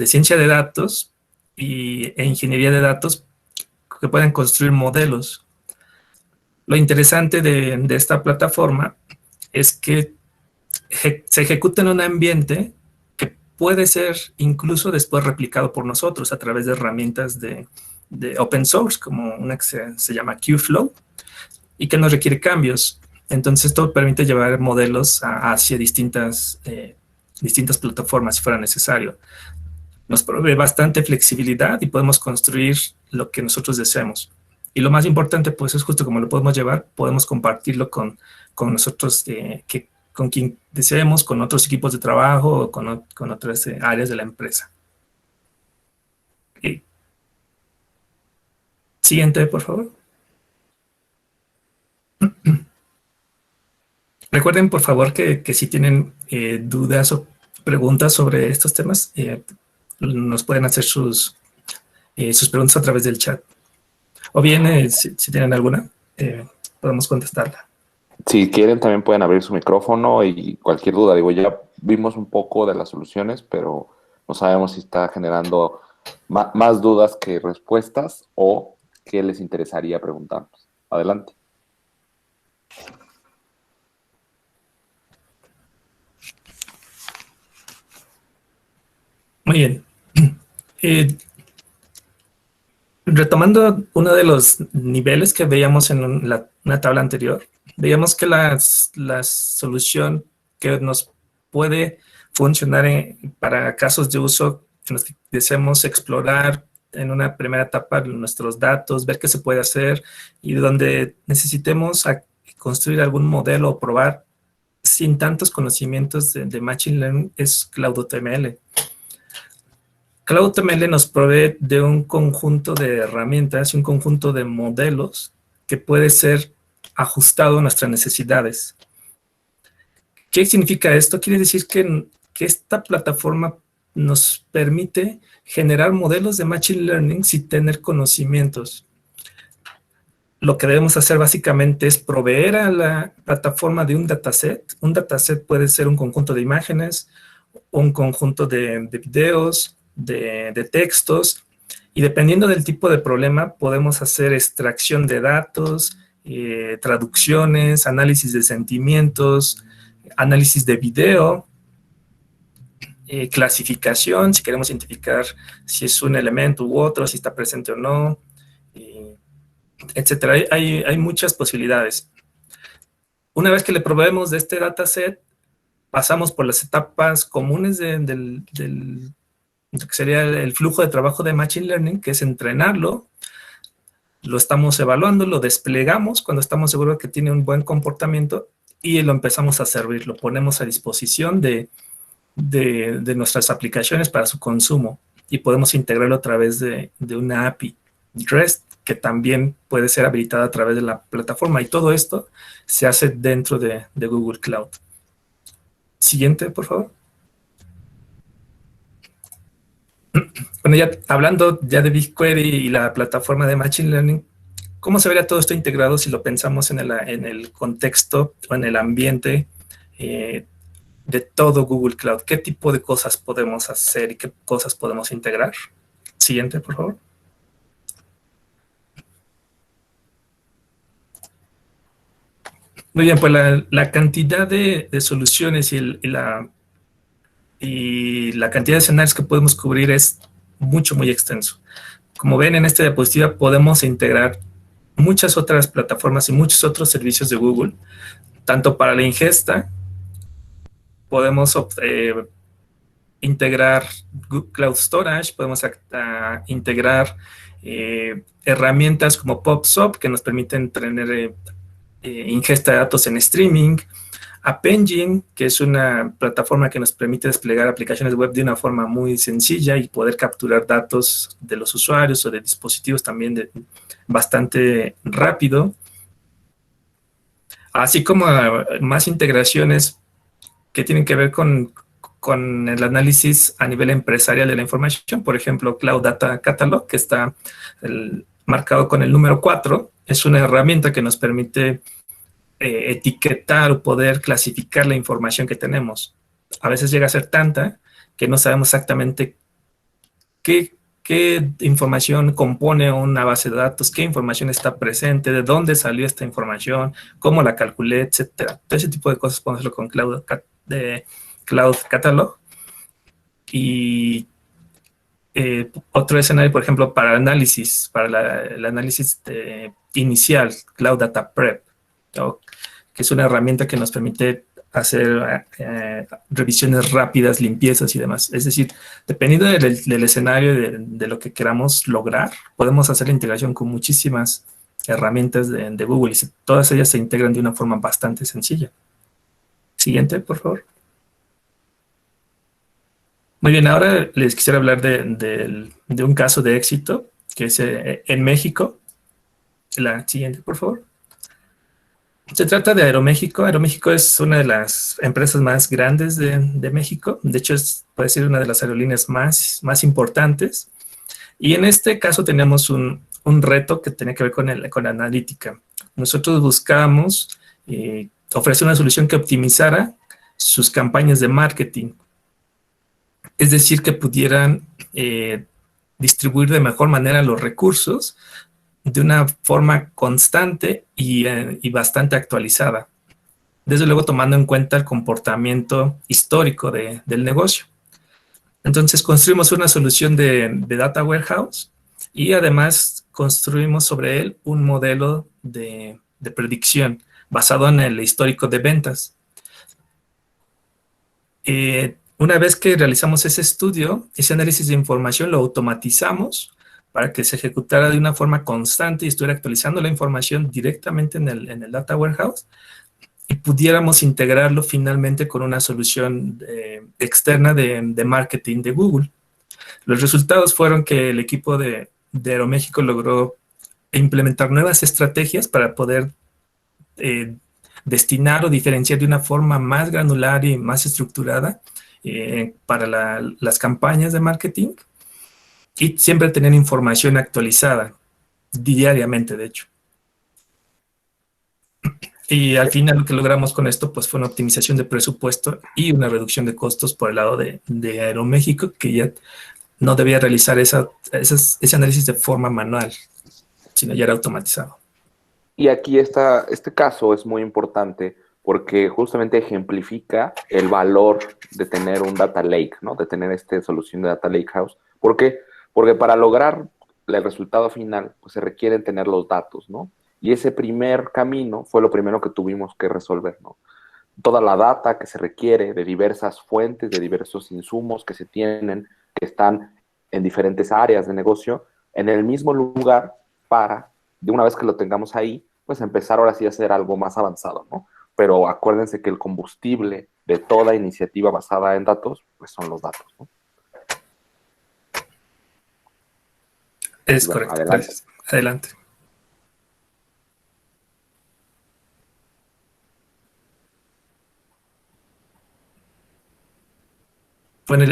ciencia de datos e ingeniería de datos que pueden construir modelos. Lo interesante de esta plataforma es que se ejecuta en un ambiente que puede ser incluso después replicado por nosotros a través de herramientas de open source, como una que se llama Qflow, y que no requiere cambios. Entonces, esto permite llevar modelos hacia distintas plataformas si fuera necesario. Nos provee bastante flexibilidad y podemos construir lo que nosotros deseemos. Y lo más importante, pues, es justo como lo podemos llevar, podemos compartirlo con nosotros, con quien deseemos, con otros equipos de trabajo o con otras áreas de la empresa. Okay. Siguiente, por favor. Recuerden, por favor, que si tienen dudas o preguntas sobre estos temas, nos pueden hacer sus preguntas a través del chat. O bien, si tienen alguna, podemos contestarla. Si quieren, también pueden abrir su micrófono y cualquier duda. Digo, ya vimos un poco de las soluciones, pero no sabemos si está generando más dudas que respuestas o qué les interesaría preguntarnos. Adelante. Muy bien. Retomando uno de los niveles que veíamos en una tabla anterior, veíamos que la solución que nos puede funcionar para casos de uso en los que deseamos explorar en una primera etapa nuestros datos, ver qué se puede hacer y donde necesitemos construir algún modelo o probar sin tantos conocimientos de Machine Learning es CloudML. CloudML nos provee de un conjunto de herramientas y un conjunto de modelos que puede ser ajustado a nuestras necesidades. ¿Qué significa esto? Quiere decir que esta plataforma nos permite generar modelos de Machine Learning sin tener conocimientos. Lo que debemos hacer básicamente es proveer a la plataforma de un dataset. Un dataset puede ser un conjunto de imágenes, un conjunto de videos, de textos, y dependiendo del tipo de problema podemos hacer extracción de datos, traducciones, análisis de sentimientos, análisis de video, clasificación, si queremos identificar si es un elemento u otro, si está presente o no, etcétera. Hay muchas posibilidades. Una vez que le proveemos de este dataset, pasamos por las etapas comunes del que sería el flujo de trabajo de Machine Learning, que es entrenarlo, lo estamos evaluando, lo desplegamos cuando estamos seguros que tiene un buen comportamiento y lo empezamos a servir, lo ponemos a disposición de nuestras aplicaciones para su consumo y podemos integrarlo a través de una API REST que también puede ser habilitada a través de la plataforma, y todo esto se hace dentro de Google Cloud. Siguiente, por favor. Bueno, ya hablando ya de BigQuery y la plataforma de Machine Learning, ¿cómo se vería todo esto integrado si lo pensamos en el contexto o en el ambiente de todo Google Cloud? ¿Qué tipo de cosas podemos hacer y qué cosas podemos integrar? Siguiente, por favor. Muy bien, pues la cantidad de soluciones y la cantidad de escenarios que podemos cubrir es muy extenso. Como ven en esta diapositiva, podemos integrar muchas otras plataformas y muchos otros servicios de Google, tanto para la ingesta, podemos integrar Google Cloud Storage, podemos integrar herramientas como PubSub que nos permiten tener ingesta de datos en streaming, App Engine, que es una plataforma que nos permite desplegar aplicaciones web de una forma muy sencilla y poder capturar datos de los usuarios o de dispositivos también bastante rápido. Así como más integraciones que tienen que ver con el análisis a nivel empresarial de la información. Por ejemplo, Cloud Data Catalog, que está marcado con el número 4, es una herramienta que nos permite etiquetar o poder clasificar la información que tenemos. A veces llega a ser tanta que no sabemos exactamente qué qué información compone una base de datos, qué información está presente, de dónde salió esta información, cómo la calculé, etcétera. Todo ese tipo de cosas podemos hacerlo con Cloud Catalog. Y otro escenario, por ejemplo, para análisis, para el análisis inicial, Cloud Data Prep, ¿no? Que es una herramienta que nos permite hacer revisiones rápidas, limpiezas y demás. Es decir, dependiendo del escenario de lo que queramos lograr, podemos hacer la integración con muchísimas herramientas de Google y todas ellas se integran de una forma bastante sencilla. Siguiente, por favor. Muy bien, ahora les quisiera hablar de un caso de éxito que es en México. La siguiente, por favor. Se trata de Aeroméxico. Aeroméxico es una de las empresas más grandes de México. De hecho, puede ser una de las aerolíneas más importantes. Y en este caso tenemos un reto que tenía que ver con la analítica. Nosotros buscábamos ofrecer una solución que optimizara sus campañas de marketing. Es decir, que pudieran distribuir de mejor manera los recursos de una forma constante y bastante actualizada. Desde luego tomando en cuenta el comportamiento histórico del negocio. Entonces construimos una solución de Data Warehouse y además construimos sobre él un modelo de predicción basado en el histórico de ventas. Una vez que realizamos ese estudio, ese análisis de información lo automatizamos para que se ejecutara de una forma constante y estuviera actualizando la información directamente en el Data Warehouse y pudiéramos integrarlo finalmente con una solución externa de marketing de Google. Los resultados fueron que el equipo de Aeroméxico logró implementar nuevas estrategias para poder destinar o diferenciar de una forma más granular y más estructurada para las campañas de marketing y siempre tener información actualizada diariamente, de hecho. Y al final lo que logramos con esto pues fue una optimización de presupuesto y una reducción de costos por el lado de Aeroméxico, que ya no debía realizar ese análisis de forma manual, sino ya era automatizado. Y aquí este caso es muy importante porque justamente ejemplifica el valor de tener un data lake, ¿no? De tener esta solución de data lake house. ¿Por qué? Porque para lograr el resultado final, pues se requieren tener los datos, ¿no? Y ese primer camino fue lo primero que tuvimos que resolver, ¿no? Toda la data que se requiere de diversas fuentes, de diversos insumos que se tienen, que están en diferentes áreas de negocio, en el mismo lugar para, de una vez que lo tengamos ahí, pues empezar ahora sí a hacer algo más avanzado, ¿no? Pero acuérdense que el combustible de toda iniciativa basada en datos, pues son los datos, ¿no? Es correcto. Adelante. Gracias. Adelante. Bueno,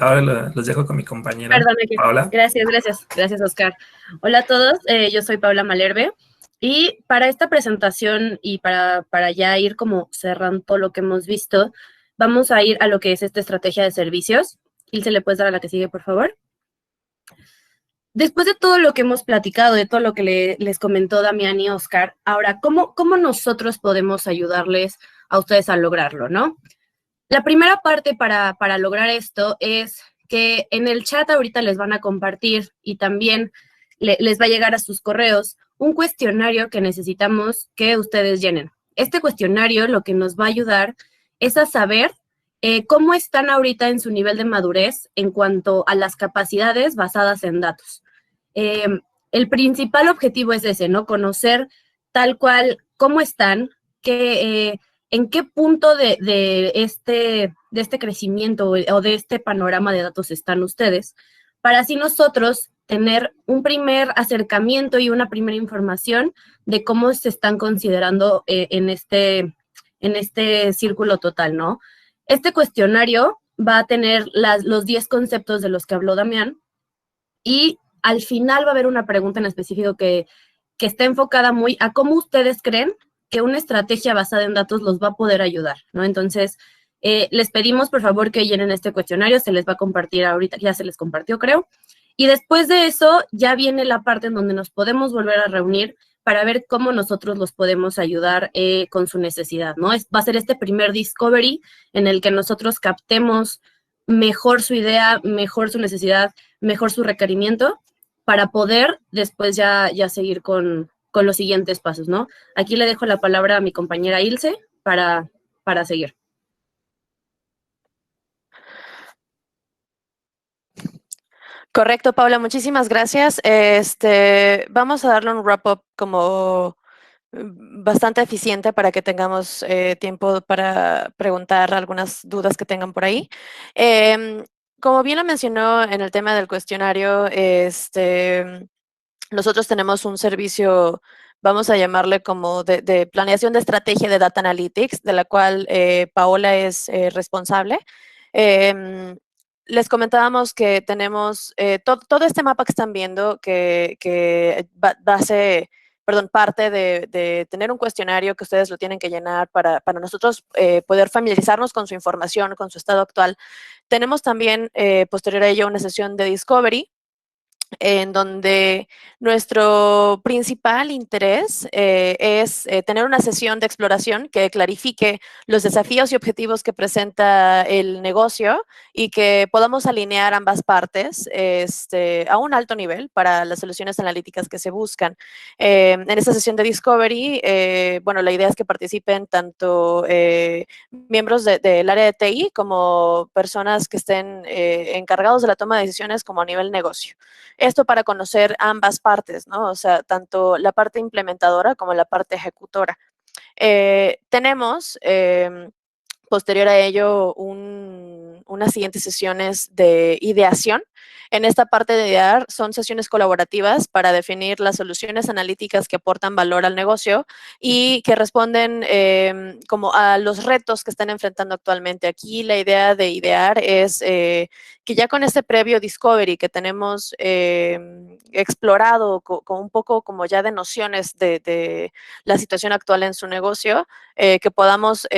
ahora los dejo con mi compañera Paula. Gracias, Oscar. Hola a todos, yo soy Paula Malherbe y para esta presentación y para ya ir como cerrando todo lo que hemos visto, vamos a ir a lo que es esta estrategia de servicios. Ilse, ¿le puedes dar a la que sigue, por favor? Después de todo lo que hemos platicado, de todo lo que les comentó Damián y Oscar, ahora, ¿cómo nosotros podemos ayudarles a ustedes a lograrlo, no? La primera parte para lograr esto es que en el chat ahorita les van a compartir y también les va a llegar a sus correos un cuestionario que necesitamos que ustedes llenen. Este cuestionario lo que nos va a ayudar es a saber cómo están ahorita en su nivel de madurez en cuanto a las capacidades basadas en datos. El principal objetivo es ese, ¿no? Conocer tal cual cómo están, en qué punto de este crecimiento o de este panorama de datos están ustedes, para así nosotros tener un primer acercamiento y una primera información de cómo se están considerando en este círculo total, ¿no? Este cuestionario va a tener los 10 conceptos de los que habló Damián y al final va a haber una pregunta en específico que está enfocada muy a cómo ustedes creen que una estrategia basada en datos los va a poder ayudar, ¿no? Entonces, les pedimos, por favor, que llenen este cuestionario, se les va a compartir ahorita, ya se les compartió, creo, Y después de eso ya viene la parte en donde nos podemos volver a reunir para ver cómo nosotros los podemos ayudar con su necesidad, ¿no? Va a ser este primer discovery en el que nosotros captemos mejor su idea, mejor su necesidad, mejor su requerimiento, para poder después ya seguir con los siguientes pasos, ¿no? Aquí le dejo la palabra a mi compañera Ilse para seguir. Correcto, Paula, muchísimas gracias. Vamos a darle un wrap-up como bastante eficiente para que tengamos tiempo para preguntar algunas dudas que tengan por ahí. Como bien lo mencionó en el tema del cuestionario, nosotros tenemos un servicio, vamos a llamarle como de planeación de estrategia de Data Analytics, de la cual Paola es responsable. Les comentábamos que tenemos todo este mapa que están viendo, que parte de tener un cuestionario que ustedes lo tienen que llenar para nosotros poder familiarizarnos con su información, con su estado actual. Tenemos también, posterior a ello, una sesión de Discovery, en donde nuestro principal interés es tener una sesión de exploración que clarifique los desafíos y objetivos que presenta el negocio y que podamos alinear ambas partes a un alto nivel para las soluciones analíticas que se buscan. En esta sesión de Discovery, bueno, la idea es que participen tanto miembros del área de TI como personas que estén encargados de la toma de decisiones como a nivel negocio. Esto para conocer ambas partes, ¿no? O sea, tanto la parte implementadora como la parte ejecutora. Tenemos, posterior a ello, unas siguientes sesiones de ideación. En esta parte de idear son sesiones colaborativas para definir las soluciones analíticas que aportan valor al negocio y que responden como a los retos que están enfrentando actualmente. Aquí la idea de idear es que ya con este previo discovery que tenemos explorado con un poco como ya de nociones de la situación actual en su negocio, que podamos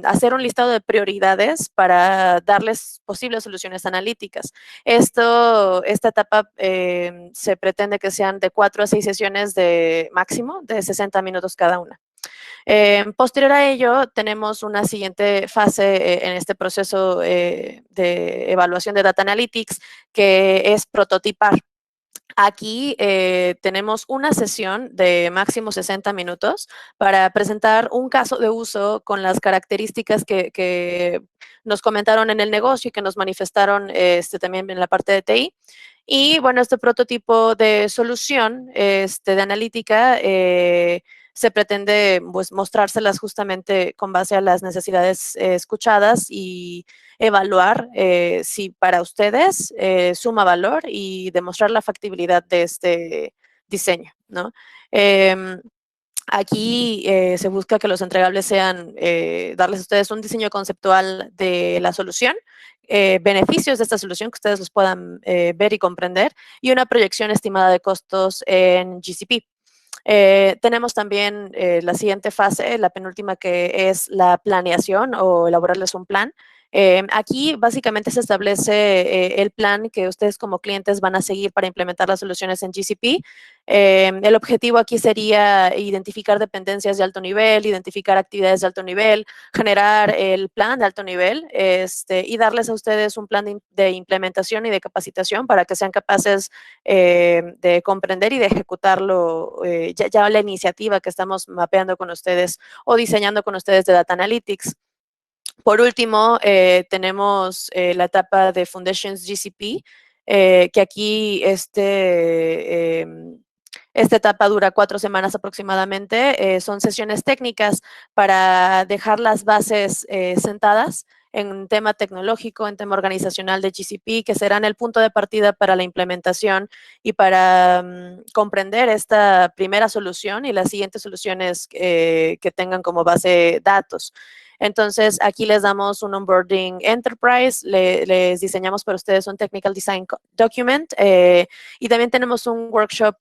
hacer un listado de prioridades para darles posibles soluciones analíticas. Esta etapa se pretende que sean de 4 a 6 sesiones de máximo, de 60 minutos cada una. Posterior a ello, tenemos una siguiente fase en este proceso de evaluación de Data Analytics, que es prototipar. Aquí tenemos una sesión de máximo 60 minutos para presentar un caso de uso con las características que nos comentaron en el negocio y que nos manifestaron también en la parte de TI. Y bueno, este prototipo de solución de analítica se pretende pues, mostrárselas justamente con base a las necesidades escuchadas y evaluar si para ustedes suma valor y demostrar la factibilidad de este diseño, ¿no? Aquí se busca que los entregables sean darles a ustedes un diseño conceptual de la solución, beneficios de esta solución que ustedes los puedan ver y comprender y una proyección estimada de costos en GCP. Tenemos también la siguiente fase, la penúltima, que es la planeación o elaborarles un plan. Aquí básicamente se establece el plan que ustedes como clientes van a seguir para implementar las soluciones en GCP. El objetivo aquí sería identificar dependencias de alto nivel, identificar actividades de alto nivel, generar el plan de alto nivel y darles a ustedes un plan de implementación y de capacitación para que sean capaces de comprender y de ejecutarlo ya la iniciativa que estamos mapeando con ustedes o diseñando con ustedes de Data Analytics. Por último, tenemos la etapa de Foundations GCP, que aquí esta etapa dura 4 semanas aproximadamente. Son sesiones técnicas para dejar las bases sentadas en tema tecnológico, en tema organizacional de GCP, que serán el punto de partida para la implementación y para comprender esta primera solución y las siguientes soluciones que tengan como base datos. Entonces, aquí les damos un onboarding enterprise, les diseñamos para ustedes un technical design document y también tenemos un workshop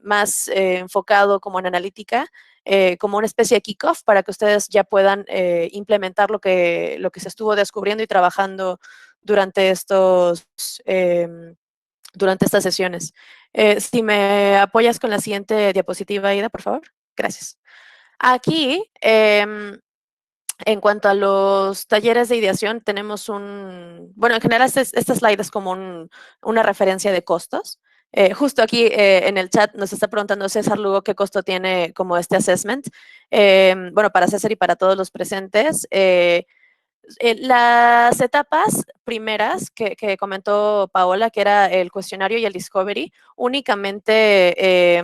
más enfocado como en analítica, como una especie de kickoff para que ustedes ya puedan implementar lo que se estuvo descubriendo y trabajando durante estos durante estas sesiones. Si me apoyas con la siguiente diapositiva, Aida, por favor. Gracias. Aquí, en cuanto a los talleres de ideación, tenemos bueno, en general este slide es como una referencia de costos. Justo aquí en el chat nos está preguntando César Lugo qué costo tiene como este assessment. Bueno, para César y para todos los presentes. Las etapas primeras que comentó Paola, que era el cuestionario y el discovery, únicamente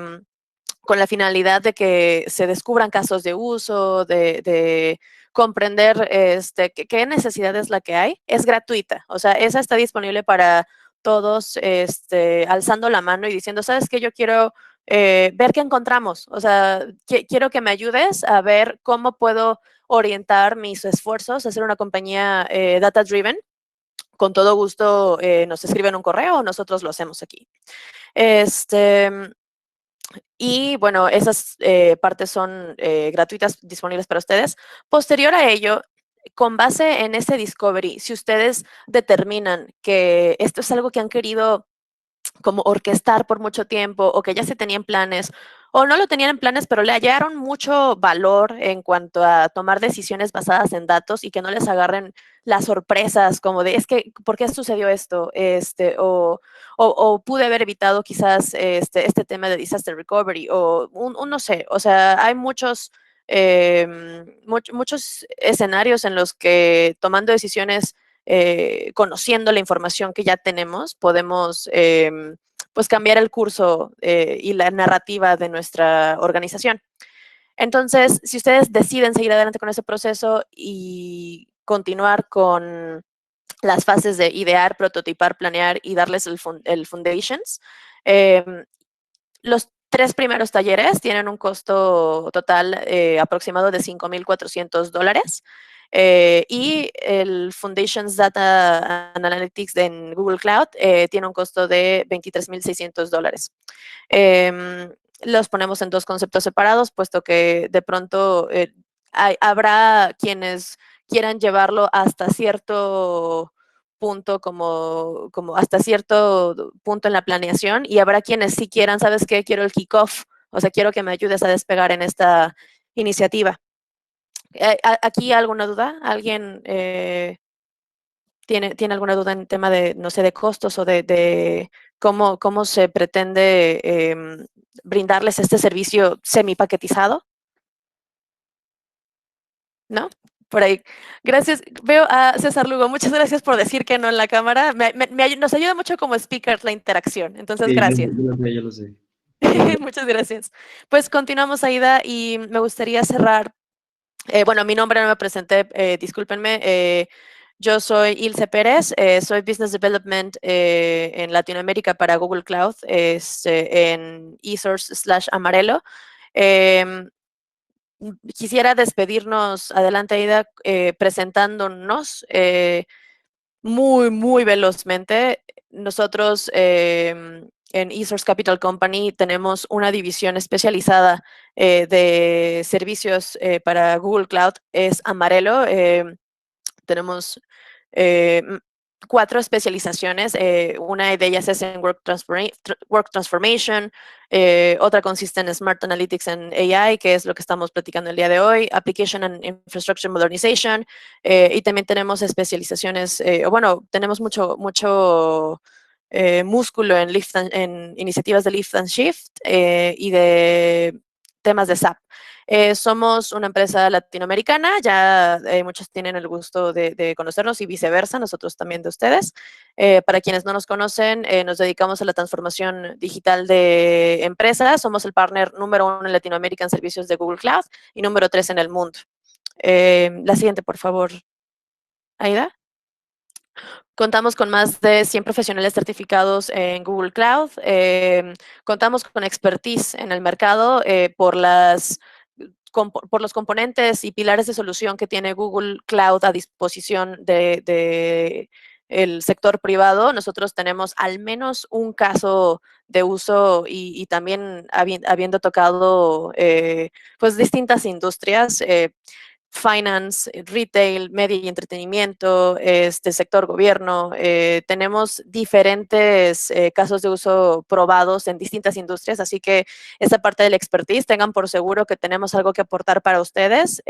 con la finalidad de que se descubran casos de uso, de comprender qué necesidad es la que hay, es gratuita. O sea, esa está disponible para todos alzando la mano y diciendo, ¿sabes qué? Yo quiero ver qué encontramos. O sea, quiero que me ayudes a ver cómo puedo orientar mis esfuerzos a ser una compañía data driven. Con todo gusto nos escriben un correo o nosotros lo hacemos aquí. Y bueno, esas partes son gratuitas, disponibles para ustedes. Posterior a ello, con base en ese discovery, si ustedes determinan que esto es algo que han querido como orquestar por mucho tiempo o que ya se tenían planes o no lo tenían en planes, pero le hallaron mucho valor en cuanto a tomar decisiones basadas en datos y que no les agarren las sorpresas como de, es que, ¿por qué sucedió esto? O pude haber evitado quizás este tema de disaster recovery o no sé, o sea, hay muchos escenarios en los que tomando decisiones conociendo la información que ya tenemos, podemos pues cambiar el curso y la narrativa de nuestra organización. Entonces, si ustedes deciden seguir adelante con ese proceso y continuar con las fases de idear, prototipar, planear y darles el foundations, los 3 primeros talleres tienen un costo total aproximado de $5,400. Y el Foundations Data Analytics en Google Cloud tiene un costo de $23,600. Los ponemos en 2 conceptos separados, puesto que de pronto habrá quienes quieran llevarlo hasta cierto punto, como hasta cierto punto en la planeación, y habrá quienes sí quieran, ¿sabes qué? Quiero el kickoff, o sea, quiero que me ayudes a despegar en esta iniciativa. ¿Aquí alguna duda? ¿Alguien tiene alguna duda en tema de, no sé, de costos o de cómo se pretende brindarles este servicio semi-paquetizado? ¿No? Por ahí. Gracias. Veo a César Lugo. Muchas gracias por decir que no en la cámara. Nos ayuda mucho como speakers la interacción. Entonces, Sí, gracias. yo lo sé. Muchas gracias. Pues continuamos, Aida, y me gustaría cerrar. Bueno, mi nombre no me presenté, discúlpenme. Yo soy Ilse Pérez, soy Business Development en Latinoamérica para Google Cloud, en eSource/Amarelo. Quisiera despedirnos, adelante, Aida, presentándonos muy velozmente. Nosotros en eSource Capital Company tenemos una división especializada de servicios para Google Cloud, es Amarelo. Tenemos 4 especializaciones. Una de ellas es en Work Transformation, otra consiste en Smart Analytics and AI, que es lo que estamos platicando el día de hoy, Application and Infrastructure Modernization, y también tenemos especializaciones, bueno, tenemos mucho músculo en iniciativas de Lift and Shift y de temas de SAP. Somos una empresa latinoamericana, ya muchos tienen el gusto de conocernos y viceversa, nosotros también de ustedes. Para quienes no nos conocen, nos dedicamos a la transformación digital de empresas, somos el partner número 1 en Latinoamérica en servicios de Google Cloud y número 3 en el mundo. La siguiente, por favor, Aida. Contamos con más de 100 profesionales certificados en Google Cloud. Contamos con expertise en el mercado por los componentes y pilares de solución que tiene Google Cloud a disposición de el sector privado. Nosotros tenemos al menos un caso de uso y también habiendo tocado pues distintas industrias. finance, retail, media y entretenimiento, sector gobierno. Tenemos diferentes casos de uso probados en distintas industrias, así que esa parte del expertise, tengan por seguro que tenemos algo que aportar para ustedes.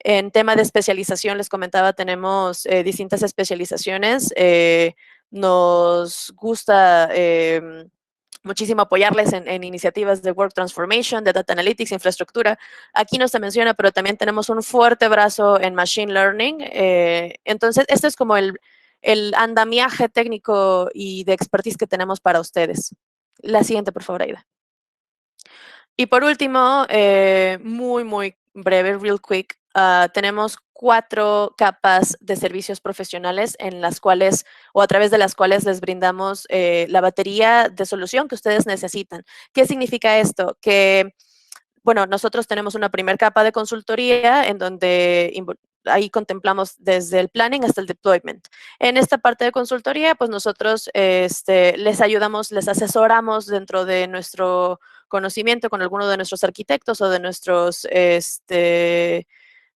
En tema de especialización, les comentaba, tenemos distintas especializaciones. Nos gusta muchísimo apoyarles en iniciativas de Work Transformation, de Data Analytics, infraestructura. Aquí no se menciona, pero también tenemos un fuerte brazo en Machine Learning. Entonces, este es como el andamiaje técnico y de expertise que tenemos para ustedes. La siguiente, por favor, Aida. Y por último, muy breve, real quick, tenemos 4 capas de servicios profesionales en las cuales o a través de las cuales les brindamos la batería de solución que ustedes necesitan. ¿Qué significa esto? Que, bueno, nosotros tenemos una primera capa de consultoría en donde ahí contemplamos desde el planning hasta el deployment. En esta parte de consultoría, pues nosotros les ayudamos, les asesoramos dentro de nuestro conocimiento con alguno de nuestros arquitectos o de nuestros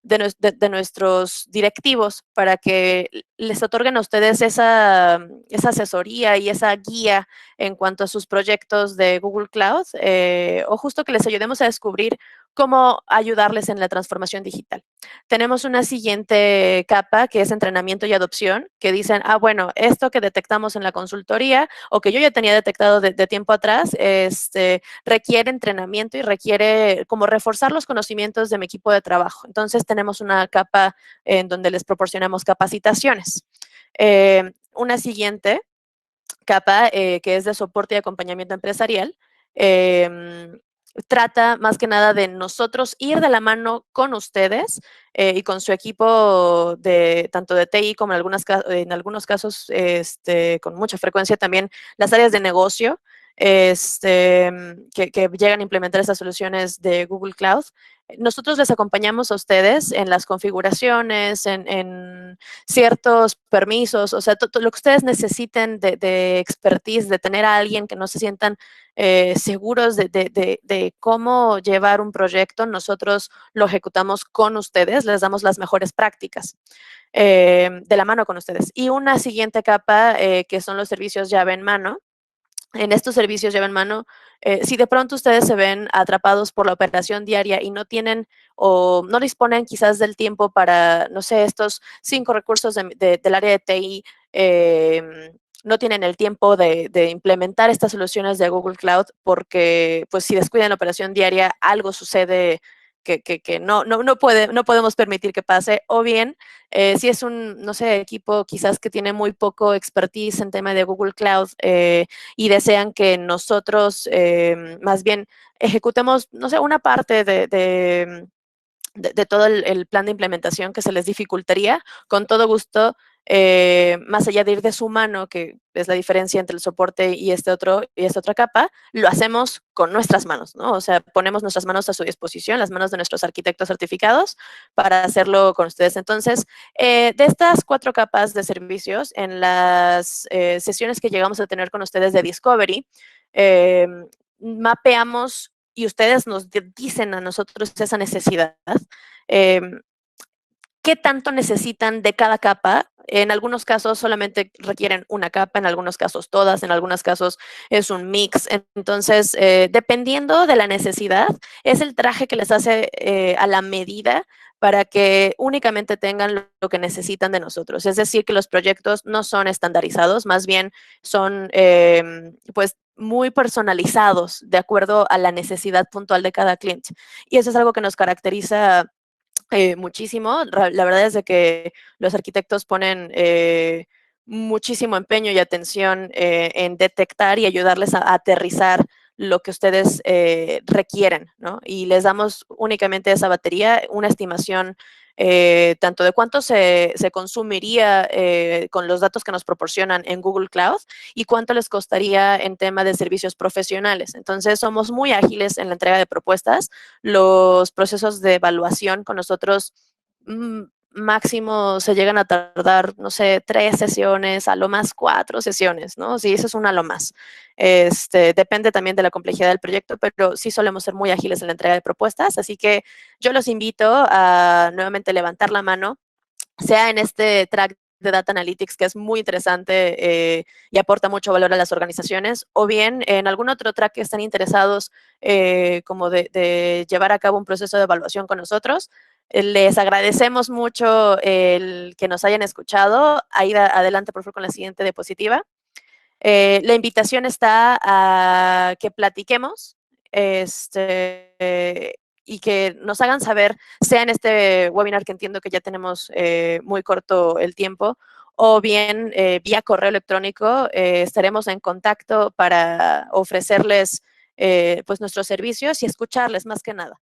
de nuestros directivos para que les otorguen a ustedes esa asesoría y esa guía en cuanto a sus proyectos de Google Cloud, o justo que les ayudemos a descubrir cómo ayudarles en la transformación digital. Tenemos una siguiente capa que es entrenamiento y adopción, que dicen, bueno, esto que detectamos en la consultoría o que yo ya tenía detectado de tiempo atrás, requiere entrenamiento y requiere como reforzar los conocimientos de mi equipo de trabajo. Entonces, tenemos una capa en donde les proporcionamos capacitaciones. Una siguiente capa que es de soporte y acompañamiento empresarial, trata más que nada de nosotros ir de la mano con ustedes y con su equipo de tanto de TI como en algunos casos con mucha frecuencia también las áreas de negocio que llegan a implementar estas soluciones de Google Cloud. Nosotros les acompañamos a ustedes en las configuraciones, en ciertos permisos, o sea, lo que ustedes necesiten de expertise, de tener a alguien que no se sientan seguros de cómo llevar un proyecto, nosotros lo ejecutamos con ustedes, les damos las mejores prácticas de la mano con ustedes. Y una siguiente capa que son los servicios llave en mano. En estos servicios llave en mano, si de pronto ustedes se ven atrapados por la operación diaria y no tienen o no disponen quizás del tiempo para, no sé, estos 5 recursos del área de TI, no tienen el tiempo de implementar estas soluciones de Google Cloud porque, pues, si descuidan la operación diaria, algo sucede que no podemos permitir que pase, o bien si es un, no sé, equipo quizás que tiene muy poco expertise en tema de Google Cloud y desean que nosotros más bien ejecutemos, no sé, una parte de todo el plan de implementación que se les dificultaría, con todo gusto, más allá de ir de su mano, que es la diferencia entre el soporte y esta otra capa, lo hacemos con nuestras manos, ¿no? O sea, ponemos nuestras manos a su disposición, las manos de nuestros arquitectos certificados, para hacerlo con ustedes. Entonces, de estas 4 capas de servicios, en las sesiones que llegamos a tener con ustedes de Discovery, mapeamos y ustedes nos dicen a nosotros esa necesidad. ¿Qué tanto necesitan de cada capa? En algunos casos solamente requieren una capa, en algunos casos todas, en algunos casos es un mix. Entonces, dependiendo de la necesidad, es el traje que les hace a la medida para que únicamente tengan lo que necesitan de nosotros. Es decir, que los proyectos no son estandarizados, más bien son pues muy personalizados de acuerdo a la necesidad puntual de cada cliente. Y eso es algo que nos caracteriza muchísimo. La verdad es de que los arquitectos ponen muchísimo empeño y atención en detectar y ayudarles a aterrizar lo que ustedes requieren, ¿no? Y les damos únicamente esa batería, una estimación tanto de cuánto se consumiría con los datos que nos proporcionan en Google Cloud y cuánto les costaría en tema de servicios profesionales. Entonces, somos muy ágiles en la entrega de propuestas. Los procesos de evaluación con nosotros máximo se llegan a tardar, no sé, 3 sesiones, a lo más 4 sesiones, ¿no? Sí, eso es una a lo más. Depende también de la complejidad del proyecto, pero sí solemos ser muy ágiles en la entrega de propuestas, así que yo los invito a nuevamente levantar la mano, sea en este track de Data Analytics, que es muy interesante y aporta mucho valor a las organizaciones, o bien en algún otro track que estén interesados como de llevar a cabo un proceso de evaluación con nosotros. Les agradecemos mucho el que nos hayan escuchado. Ahí adelante, por favor, con la siguiente diapositiva. La invitación está a que platiquemos y que nos hagan saber, sea en este webinar, que entiendo que ya tenemos muy corto el tiempo, o bien vía correo electrónico. Estaremos en contacto para ofrecerles pues nuestros servicios y escucharles más que nada.